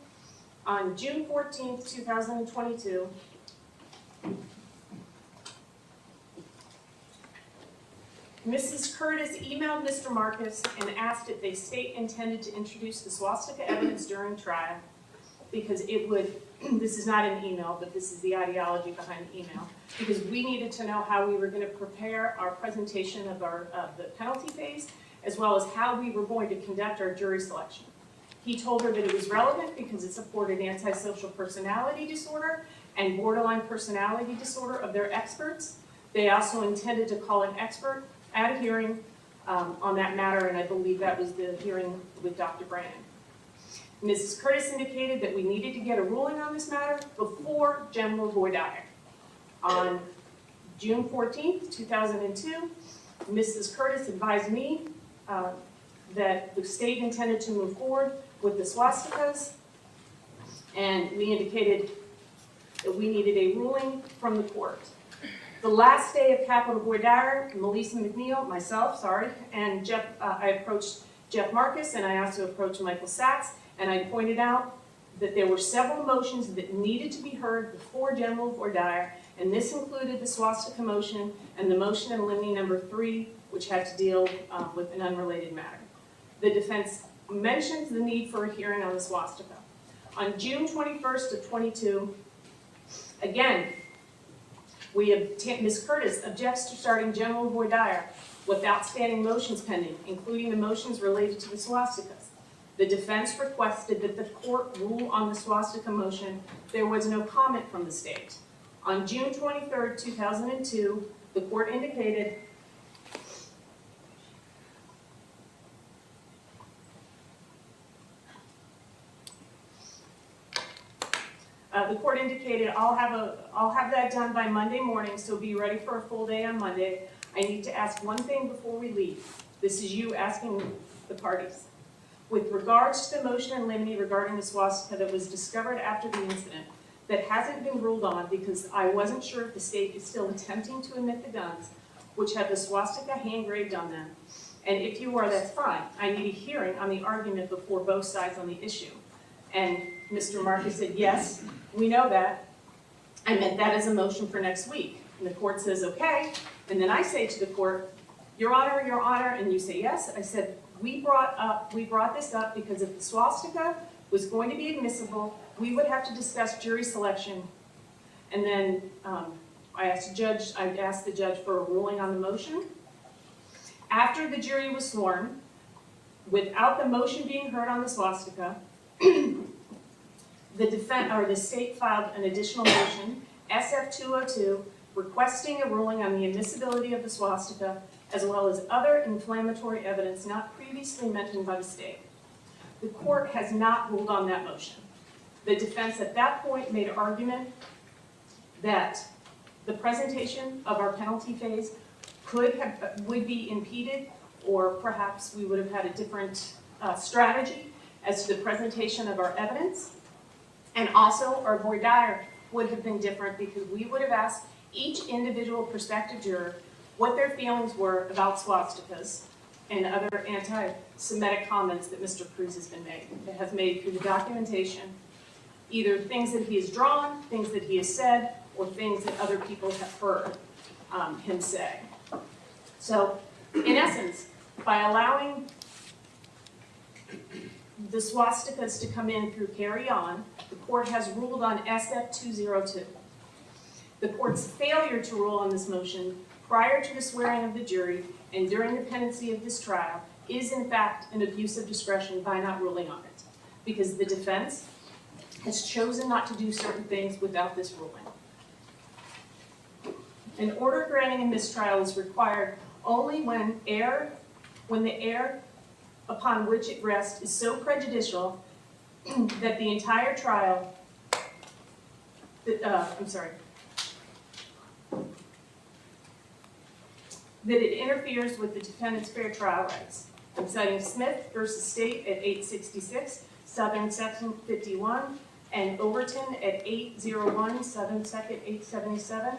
on June 14th, 2022, Mrs. Curtis emailed Mr. Marcus and asked if the state intended to introduce the swastika evidence during trial because it would, this is not an email, but this is the ideology behind the email, because we needed to know how we were going to prepare our presentation of the penalty phase, as well as how we were going to conduct our jury selection. He told her that it was relevant because it supported antisocial personality disorder and borderline personality disorder of their experts. They also intended to call an expert at a hearing on that matter, and I believe that was the hearing with Dr. Brandon. Mrs. Curtis indicated that we needed to get a ruling on this matter before General Boydire. On June 14th, 2002, Mrs. Curtis advised me that the state intended to move forward with the swastikas, and we indicated that we needed a ruling from the court. The last day of capital voir dire, Melissa McNeil, myself, and Jeff, I approached Jeff Marcus and I also approached Michael Sachs, and I pointed out that there were several motions that needed to be heard before general voir dire, and this included the swastika motion and the motion in limine number 3, which had to deal with an unrelated matter. The defense mentions the need for a hearing on the swastika. On June 21st of 22, again, Ms. Curtis objects to starting general voir dire with outstanding motions pending, including the motions related to the swastikas. The defense requested that the court rule on the swastika motion. There was no comment from the state. On June 23rd, 2002, the court indicated I'll have that done by Monday morning, so be ready for a full day on Monday. I need to ask one thing before we leave. This is you asking the parties. With regards to the motion in limine regarding the swastika that was discovered after the incident, that hasn't been ruled on because I wasn't sure if the state is still attempting to admit the guns, which have the swastika hand-graved on them. And if you are, that's fine. I need a hearing on the argument before both sides on the issue. And Mr. Marcus said, yes, we know that. I meant that as a motion for next week. And the court says, okay. And then I say to the court, Your Honor, and you say yes. I said, we brought this up because if the swastika was going to be admissible, we would have to discuss jury selection. And then I asked the judge for a ruling on the motion. After the jury was sworn, without the motion being heard on the swastika, the state filed an additional motion, SF-202, requesting a ruling on the admissibility of the swastika as well as other inflammatory evidence not previously mentioned by the state. The court has not ruled on that motion. The defense at that point made an argument that the presentation of our penalty phase would be impeded, or perhaps we would have had a different strategy as to the presentation of our evidence. And also, our voir dire would have been different because we would have asked each individual prospective juror what their feelings were about swastikas and other anti-Semitic comments that Mr. Cruz has made through the documentation, either things that he has drawn, things that he has said, or things that other people have heard him say. So, in essence, by allowing the swastikas to come in through carry on, the court has ruled on SF 202. The court's failure to rule on this motion prior to the swearing of the jury and during the pendency of this trial is in fact an abuse of discretion by not ruling on it, because the defense has chosen not to do certain things without this ruling. An order granting a mistrial is required only when the error upon which it rests is so prejudicial that the entire trial, that it interferes with the defendant's fair trial rights. I'm citing Smith versus State at 866, Southern Section 51, and Overton at 801, Southern Second 877.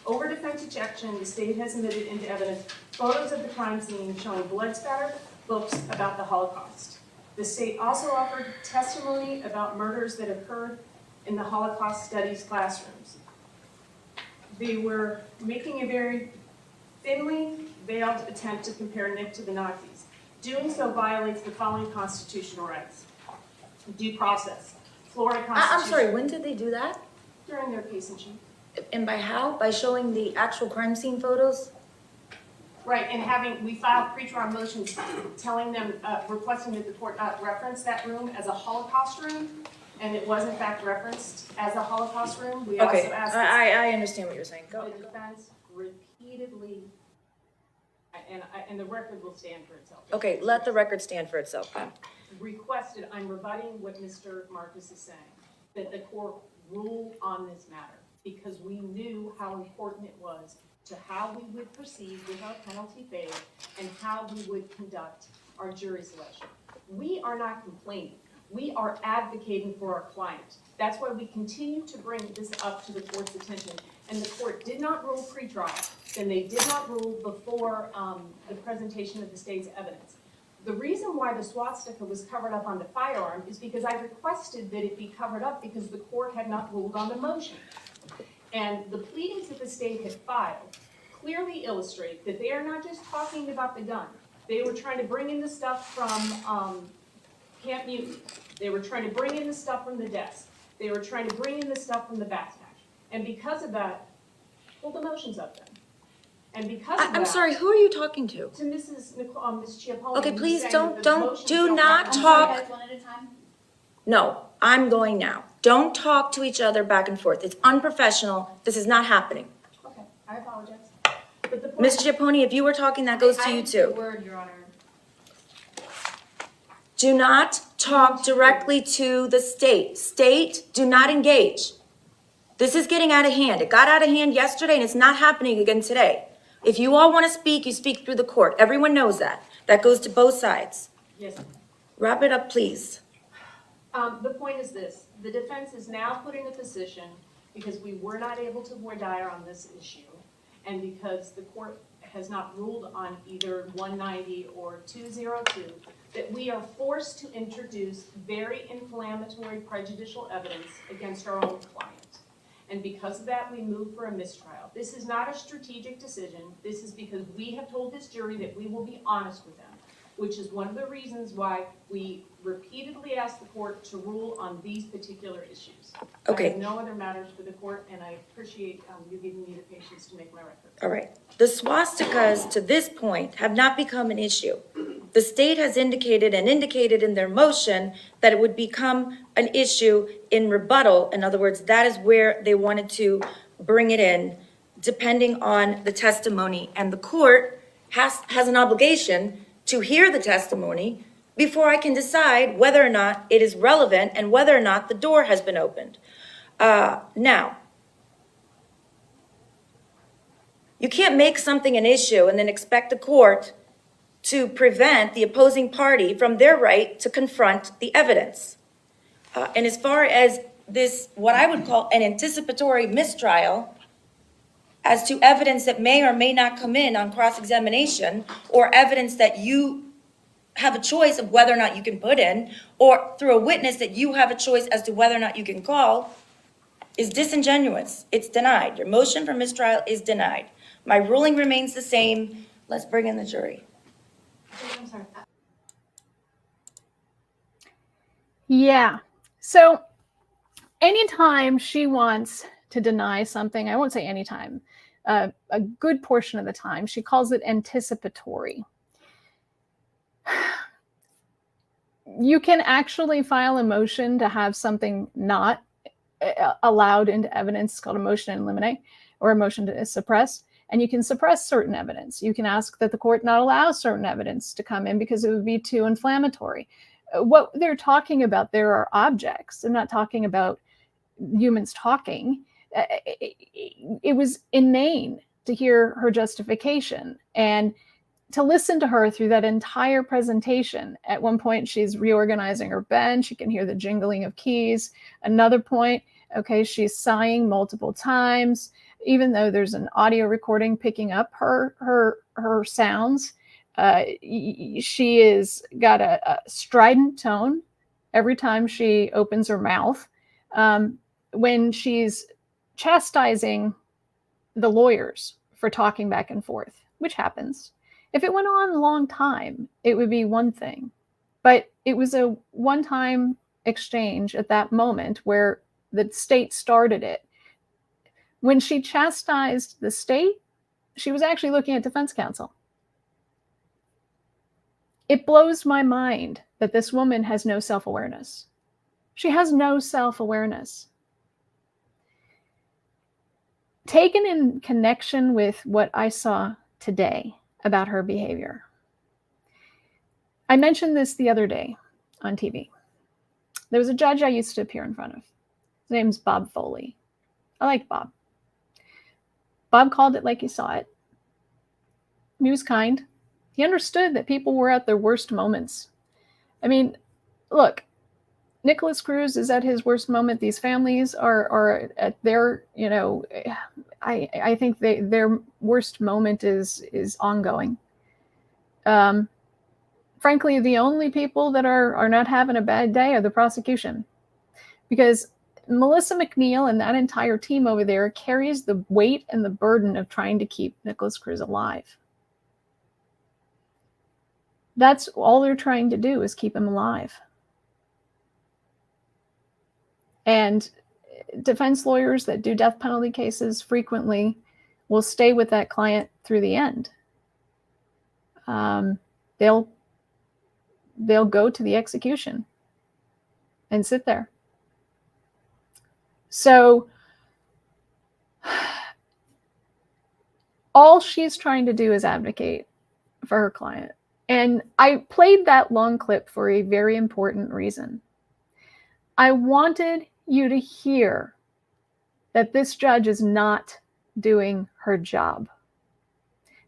Over defense objection, the state has admitted into evidence photos of the crime scene showing blood spatter, books about the Holocaust. The state also offered testimony about murders that occurred in the Holocaust studies classrooms. They were making a very thinly veiled attempt to compare Nick to the Nazis. Doing so violates the following constitutional rights. Due process. Florida Constitution. I'm sorry, when did they do that? During their case in chief. And by how? By showing the actual crime scene photos? Right, and we filed pretrial motions telling them, requesting that the court not reference that room as a Holocaust room, and it was in fact referenced as a Holocaust room. We also Okay, asked I understand what you're saying. the defense repeatedly, and the record will stand for itself. Okay, let the record stand for itself then. Requested, I'm rebutting what Mr. Marcus is saying, that the court rule on this matter, because we knew how important it was to how we would proceed with our penalty phase and how we would conduct our jury selection. We are not complaining. We are advocating for our client. That's why we continue to bring this up to the court's attention. And the court did not rule pretrial, and they did not rule before the presentation of the state's evidence. The reason why the swastika was covered up on the firearm is because I requested that it be covered up because the court had not ruled on the motion. And the pleadings that the state had filed clearly illustrate that they are not just talking about the gun. They were trying to bring in the stuff from Camp Newton. They were trying to bring in the stuff from the desk. They were trying to bring in the stuff from the backpack. And because of that, pull the motions up then. And because of that. I'm sorry, who are you talking to? To Ms. Chiappoli. Okay, who's please saying don't- that the don't- motions do don't not have- talk. One at a time? No, I'm going now. Don't talk to each other back and forth. It's unprofessional. This is not happening. Okay, I apologize. But the point. Ms. Giapponi, if you were talking, that goes to you too. Word, Your Honor. Do not talk directly to the state. State, do not engage. This is getting out of hand. It got out of hand yesterday and it's not happening again today. If you all want to speak, you speak through the court. Everyone knows that. That goes to both sides. Yes. Wrap it up, please. The point is this, the defense is now put in a position, because we were not able to voir dire on this issue, and because the court has not ruled on either 190 or 202, that we are forced to introduce very inflammatory prejudicial evidence against our own client. And because of that, we move for a mistrial. This is not a strategic decision. This is because we have told this jury that we will be honest with them, which is one of the reasons why we repeatedly asked the court to rule on these particular issues. Okay. I have no other matters for the court, and I appreciate you giving me the patience to make my record. All right. The swastikas to this point have not become an issue. The state has indicated in their motion that it would become an issue in rebuttal. In other words, that is where they wanted to bring it in, depending on the testimony. And the court has an obligation to hear the testimony before I can decide whether or not it is relevant and whether or not the door has been opened. Now, you can't make something an issue and then expect the court to prevent the opposing party from their right to confront the evidence. And as far as this, what I would call an anticipatory mistrial as to evidence that may or may not come in on cross-examination, or evidence that you have a choice of whether or not you can put in, or through a witness that you have a choice as to whether or not you can call, is disingenuous. It's denied. Your motion for mistrial is denied. My ruling remains the same. Let's bring in the jury. I'm sorry. Yeah. So anytime she wants to deny something, I won't say anytime, a good portion of the time, she calls it anticipatory. You can actually file a motion to have something not allowed into evidence. It's called a motion in limine, or a motion to suppress. And you can suppress certain evidence. You can ask that the court not allow certain evidence to come in because it would be too inflammatory. What they're talking about there are objects. They're not talking about humans talking. It was inane to hear her justification and to listen to her through that entire presentation. At one point, she's reorganizing her bench. You can hear the jingling of keys. Another point, okay, she's sighing multiple times, even though there's an audio recording picking up her sounds. She is got a strident tone every time she opens her mouth. When she's chastising the lawyers for talking back and forth, which happens. If it went on a long time, it would be one thing. But it was a one-time exchange at that moment where the state started it. When she chastised the state, she was actually looking at defense counsel. It blows my mind that this woman has no self-awareness. She has no self-awareness. Taken in connection with what I saw today about her behavior. I mentioned this the other day on TV. There was a judge I used to appear in front of. His name's Bob Foley. I like Bob. Bob called it like he saw it. He was kind. He understood that people were at their worst moments. I mean, look, Nicholas Cruz is at his worst moment. These families are at their, I think their worst moment is ongoing. Frankly, the only people that are not having a bad day are the prosecution, because Melissa McNeil and that entire team over there carries the weight and the burden of trying to keep Nicholas Cruz alive. That's all they're trying to do, is keep him alive. And defense lawyers that do death penalty cases frequently will stay with that client through the end. They'll go to the execution and sit there. So all she's trying to do is advocate for her client. And I played that long clip for a very important reason. I wanted you to hear that this judge is not doing her job.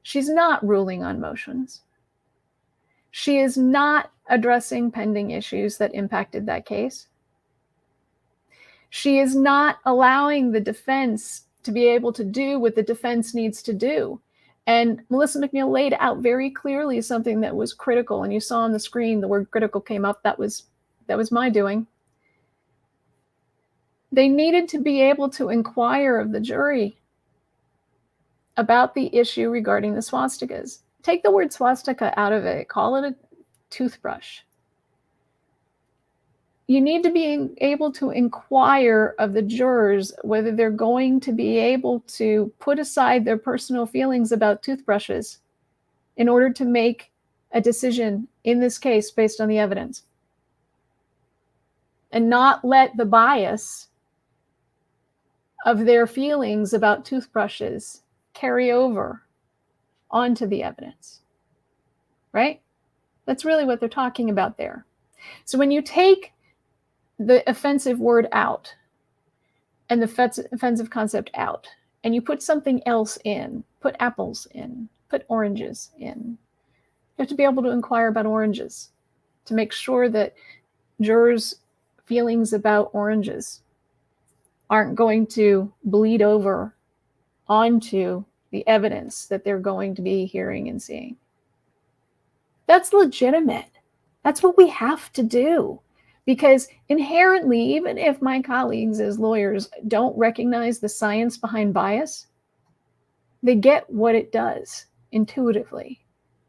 She's not ruling on motions. She is not addressing pending issues that impacted that case. She is not allowing the defense to be able to do what the defense needs to do. And Melissa McNeil laid out very clearly something that was critical. And you saw on the screen the word critical came up. That was my doing. They needed to be able to inquire of the jury about the issue regarding the swastikas. Take the word swastika out of it. Call it a toothbrush. You need to be able to inquire of the jurors whether they're going to be able to put aside their personal feelings about toothbrushes in order to make a decision in this case based on the evidence, and not let the bias of their feelings about toothbrushes carry over onto the evidence, right? That's really what they're talking about there. So when you take the offensive word out and the offensive concept out, and you put something else in, put apples in, put oranges in, you have to be able to inquire about oranges to make sure that jurors' feelings about oranges aren't going to bleed over onto the evidence that they're going to be hearing and seeing. That's legitimate. That's what we have to do. Because inherently, even if my colleagues as lawyers don't recognize the science behind bias, they get what it does intuitively.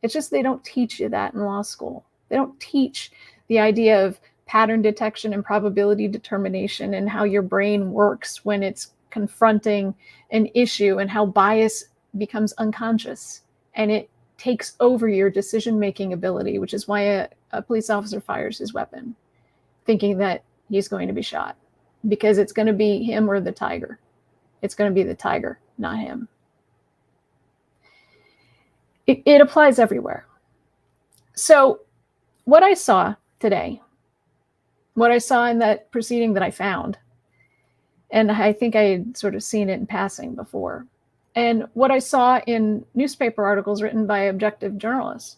It's just they don't teach you that in law school. They don't teach the idea of pattern detection and probability determination and how your brain works when it's confronting an issue and how bias becomes unconscious and it takes over your decision-making ability, which is why a police officer fires his weapon, thinking that he's going to be shot, because it's going to be him or the tiger. It's going to be the tiger, not him. It applies everywhere. So what I saw today, what I saw in that proceeding that I found, and I think I had sort of seen it in passing before, and what I saw in newspaper articles written by objective journalists,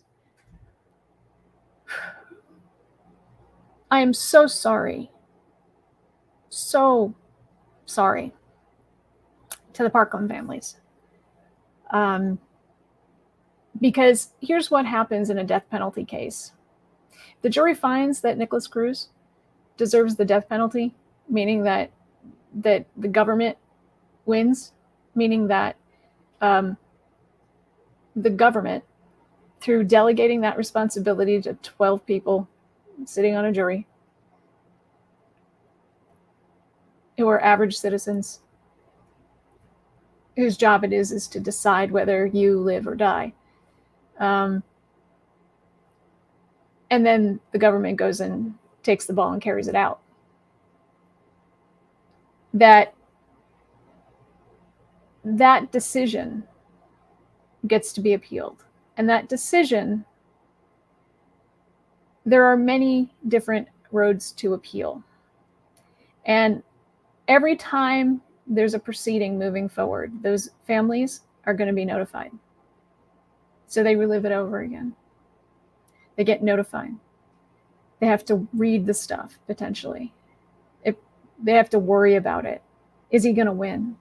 I am so sorry, so sorry to the Parkland families. Because here's what happens in a death penalty case. The jury finds that Nikolas Cruz deserves the death penalty, meaning that the government wins, meaning that the government, through delegating that responsibility to 12 people sitting on a jury who are average citizens, whose job it is to decide whether you live or die. And then the government goes and takes the ball and carries it out. That decision gets to be appealed. And that decision, there are many different roads to appeal. And every time there's a proceeding moving forward, those families are going to be notified. So they relive it over again. They get notified. They have to read the stuff, potentially. They have to worry about it. Is he going to win?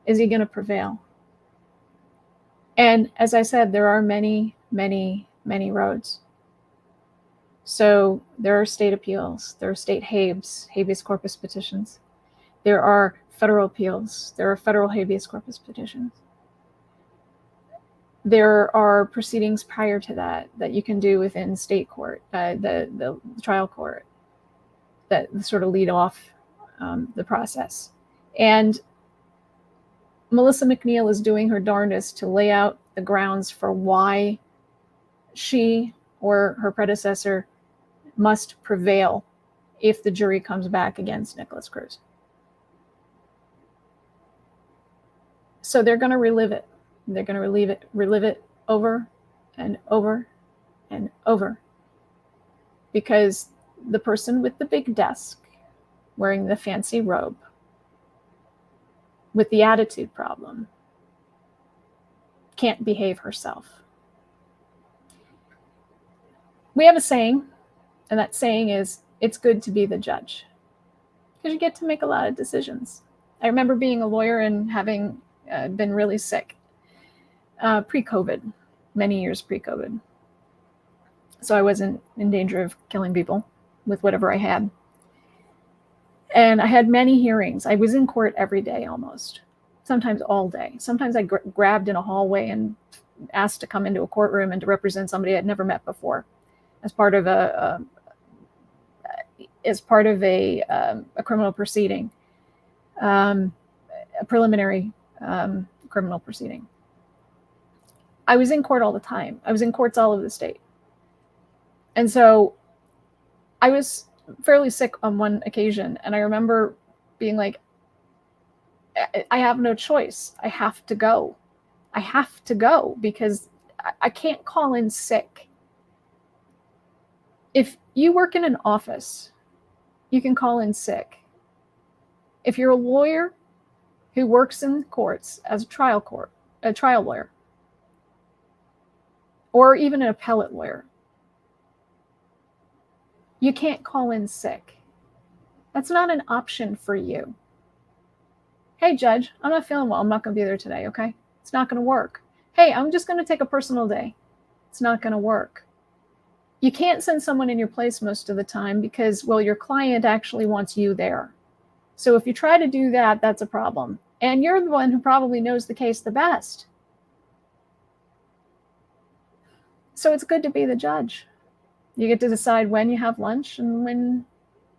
Is he going to prevail? And as I said, there are many, many, many roads. So there are state appeals. There are state habeas corpus petitions. There are federal appeals. There are federal habeas corpus petitions. There are proceedings prior to that you can do within state court, the trial court, that sort of lead off the process. And Melissa McNeil is doing her darndest to lay out the grounds for why she or her predecessor must prevail if the jury comes back against Nikolas Cruz. So they're going to relive it. They're going to relive it over and over and over. Because the person with the big desk, wearing the fancy robe, with the attitude problem, can't behave herself. We have a saying, and that saying is, it's good to be the judge. Because you get to make a lot of decisions. I remember being a lawyer and having been really sick pre-COVID, many years pre-COVID. So I wasn't in danger of killing people with whatever I had. And I had many hearings. I was in court every day almost, sometimes all day. Sometimes I grabbed in a hallway and asked to come into a courtroom and to represent somebody I'd never met before as part of a criminal proceeding, a preliminary criminal proceeding. I was in court all the time. I was in courts all over the state. And so I was fairly sick on one occasion. And I remember being like, I have no choice. I have to go. I have to go because I can't call in sick. If you work in an office, you can call in sick. If you're a lawyer who works in courts as a trial lawyer, or even an appellate lawyer, you can't call in sick. That's not an option for you. Hey, judge, I'm not feeling well. I'm not going to be there today, okay? It's not going to work. Hey, I'm just going to take a personal day. It's not going to work. You can't send someone in your place most of the time because, well, your client actually wants you there. So if you try to do that, that's a problem. And you're the one who probably knows the case the best. So it's good to be the judge. You get to decide when you have lunch, and when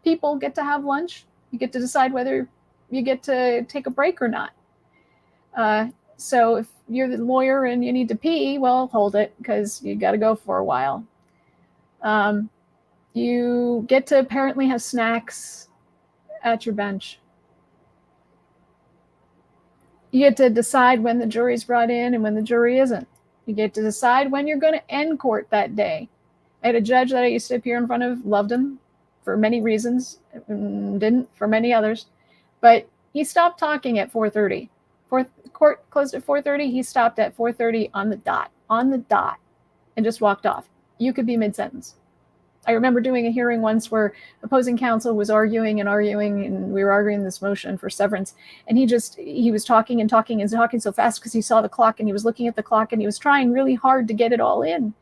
people get to have lunch, you get to decide whether you get to take a break or not. So if you're the lawyer and you need to pee, well, hold it because you got to go for a while. You get to apparently have snacks at your bench. You get to decide when the jury's brought in and when the jury isn't. You get to decide when you're going to end court that day. I had a judge that I used to appear in front of, loved him for many reasons, didn't for many others, but he stopped talking at 4:30. Court closed at 4:30. He stopped at 4:30 on the dot, and just walked off. You could be mid-sentence. I remember doing a hearing once where opposing counsel was arguing, and we were arguing this motion for severance. And he was talking so fast because he saw the clock, and he was looking at the clock, and he was trying really hard to get it all in.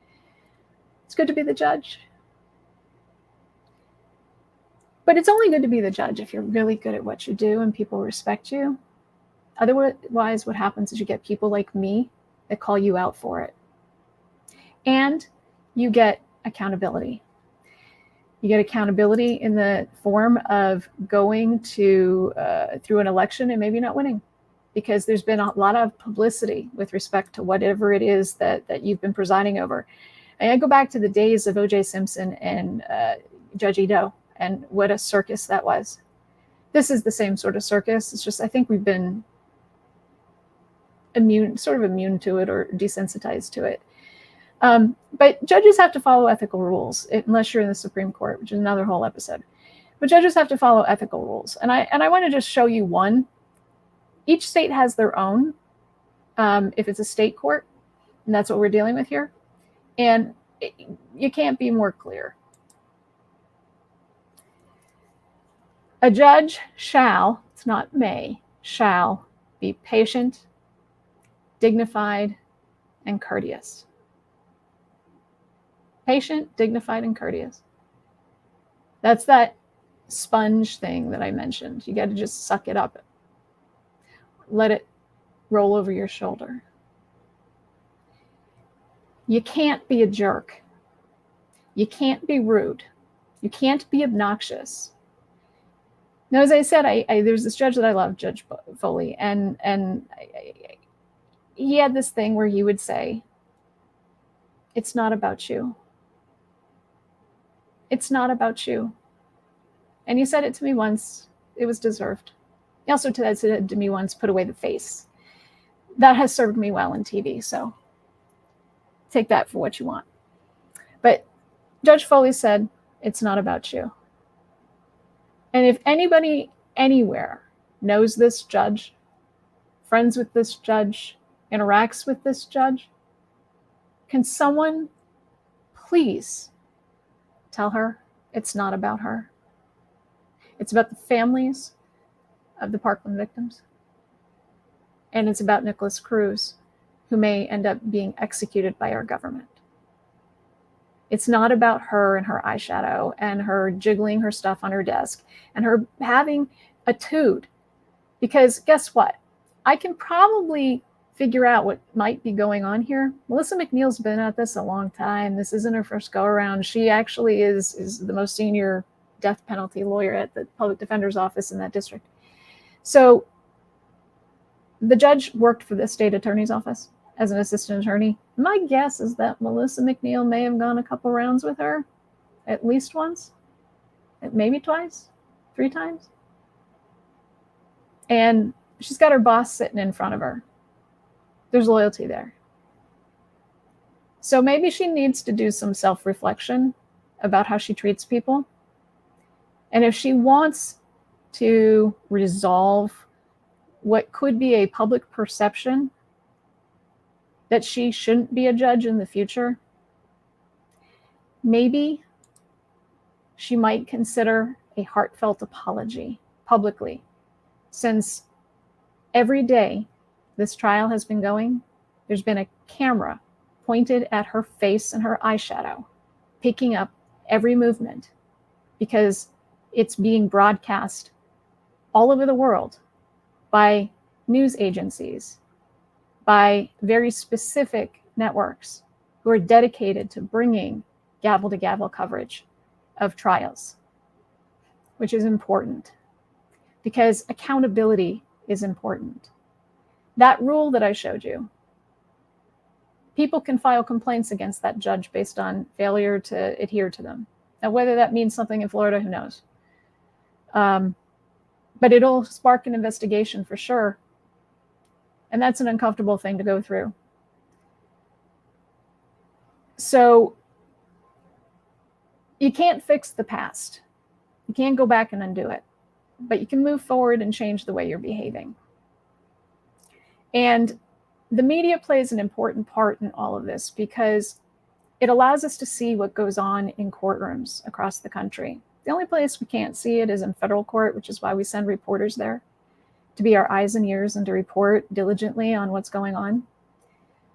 It's good to be the judge. But it's only good to be the judge if you're really good at what you do and people respect you. Otherwise, what happens is you get people like me that call you out for it. And you get accountability. You get accountability in the form of going through an election and maybe not winning, because there's been a lot of publicity with respect to whatever it is that you've been presiding over. And I go back to the days of O.J. Simpson and Judge Ito, and what a circus that was. This is the same sort of circus. It's just I think we've been immune to it or desensitized to it. But judges have to follow ethical rules, unless you're in the Supreme Court, which is another whole episode. But judges have to follow ethical rules. And I want to just show you one. Each state has their own, if it's a state court, and that's what we're dealing with here. And you can't be more clear. A judge shall, it's not may, shall be patient, dignified, and courteous. Patient, dignified, and courteous. That's that sponge thing that I mentioned. You got to just suck it up. Let it roll over your shoulder. You can't be a jerk. You can't be rude. You can't be obnoxious. Now, as I said, there's this judge that I love, Judge Foley, and he had this thing where he would say, "It's not about you. It's not about you." And he said it to me once. It was deserved. He also said it to me once, "Put away the face." That has served me well in TV, so take that for what you want. But Judge Foley said, "It's not about you." And if anybody anywhere knows this judge, friends with this judge, interacts with this judge, can someone please tell her it's not about her? It's about the families of the Parkland victims. And it's about Nicholas Cruz, who may end up being executed by our government. It's not about her and her eyeshadow and her jiggling her stuff on her desk and her having a tood. Because guess what? I can probably figure out what might be going on here. Melissa McNeil's been at this a long time. This isn't her first go around. She actually is the most senior death penalty lawyer at the public defender's office in that district. So the judge worked for the state attorney's office as an assistant attorney. My guess is that Melissa McNeil may have gone a couple rounds with her, at least once, maybe twice, 3 times. And she's got her boss sitting in front of her. There's loyalty there. So maybe she needs to do some self-reflection about how she treats people. And if she wants to resolve what could be a public perception that she shouldn't be a judge in the future, maybe she might consider a heartfelt apology publicly, since every day this trial has been going, there's been a camera pointed at her face and her eyeshadow, picking up every movement, because it's being broadcast all over the world by news agencies, by very specific networks who are dedicated to bringing gavel-to-gavel coverage of trials, which is important because accountability is important. That rule that I showed you, people can file complaints against that judge based on failure to adhere to them. Now, whether that means something in Florida, who knows? But it'll spark an investigation for sure. And that's an uncomfortable thing to go through. So you can't fix the past. You can't go back and undo it. But you can move forward and change the way you're behaving. And the media plays an important part in all of this because it allows us to see what goes on in courtrooms across the country. The only place we can't see it is in federal court, which is why we send reporters there to be our eyes and ears and to report diligently on what's going on.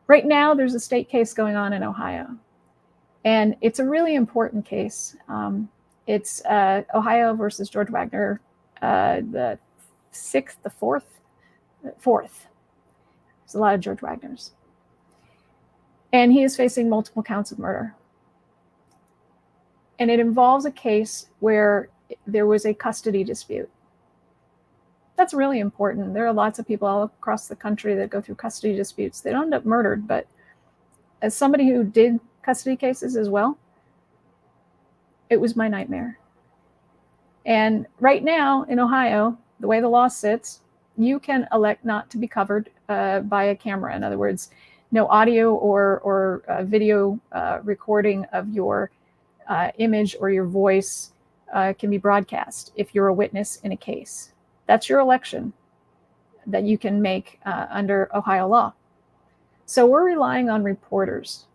Right now, there's a state case going on in Ohio, and it's a really important case. It's Ohio versus George Wagner, the fourth. There's a lot of George Wagners. And he is facing multiple counts of murder. And it involves a case where there was a custody dispute. That's really important. There are lots of people all across the country that go through custody disputes. They don't end up murdered, but as somebody who did custody cases as well, it was my nightmare. And right now in Ohio, the way the law sits, you can elect not to be covered by a camera. In other words, no audio or video recording of your image or your voice can be broadcast if you're a witness in a case. That's your election that you can make under Ohio law. So we're relying on reporters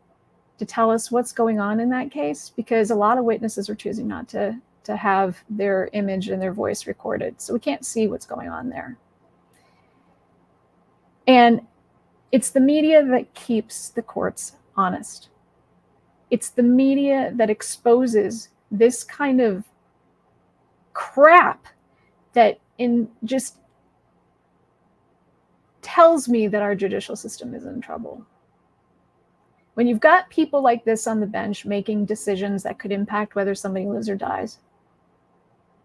to tell us what's going on in that case, because a lot of witnesses are choosing not to have their image and their voice recorded. So we can't see what's going on there. And it's the media that keeps the courts honest. It's the media that exposes this kind of crap that just tells me that our judicial system is in trouble. When you've got people like this on the bench making decisions that could impact whether somebody lives or dies,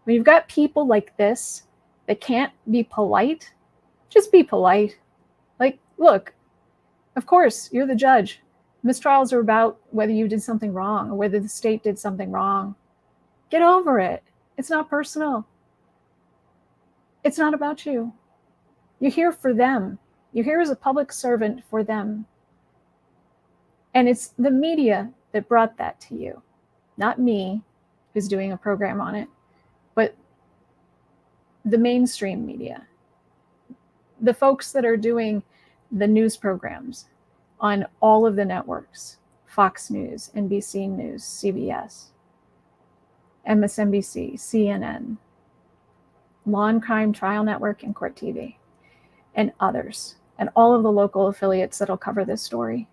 when you've got people like this that can't be polite, just be polite. Like, look, of course, you're the judge. Mistrials are about whether you did something wrong or whether the state did something wrong. Get over it. It's not personal. It's not about you. You're here for them. You're here as a public servant for them. And it's the media that brought that to you, not me, who's doing a program on it, but the mainstream media, the folks that are doing the news programs on all of the networks, Fox News, NBC News, CBS, MSNBC, CNN, Law and Crime Trial Network and Court TV, and others, and all of the local affiliates that'll cover this story.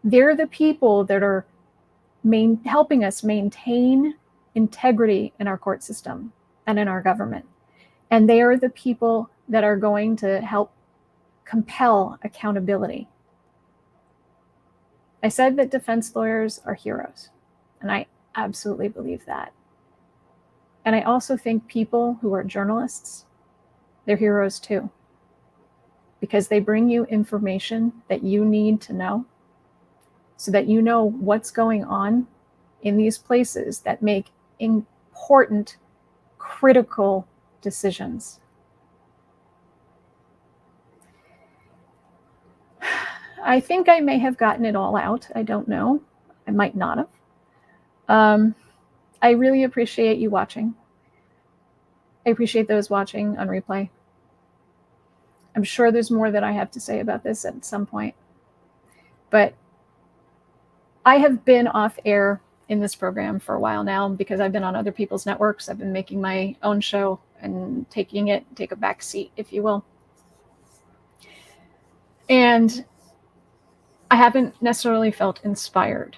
They're the people that are helping us maintain integrity in our court system and in our government. And they are the people that are going to help compel accountability. I said that defense lawyers are heroes, and I absolutely believe that. And I also think people who are journalists, they're heroes too, because they bring you information that you need to know so that you know what's going on in these places that make important, critical decisions. I think I may have gotten it all out. I don't know. I might not have. I really appreciate you watching. I appreciate those watching on replay. I'm sure there's more that I have to say about this at some point. But I have been off air in this program for a while now because I've been on other people's networks. I've been making my own show and take a back seat, if you will. And I haven't necessarily felt inspired.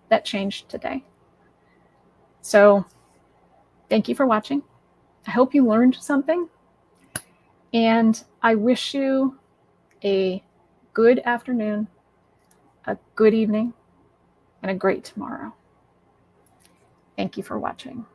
That changed today. So thank you for watching. I hope you learned something. And I wish you a good afternoon, a good evening, and a great tomorrow. Thank you for watching.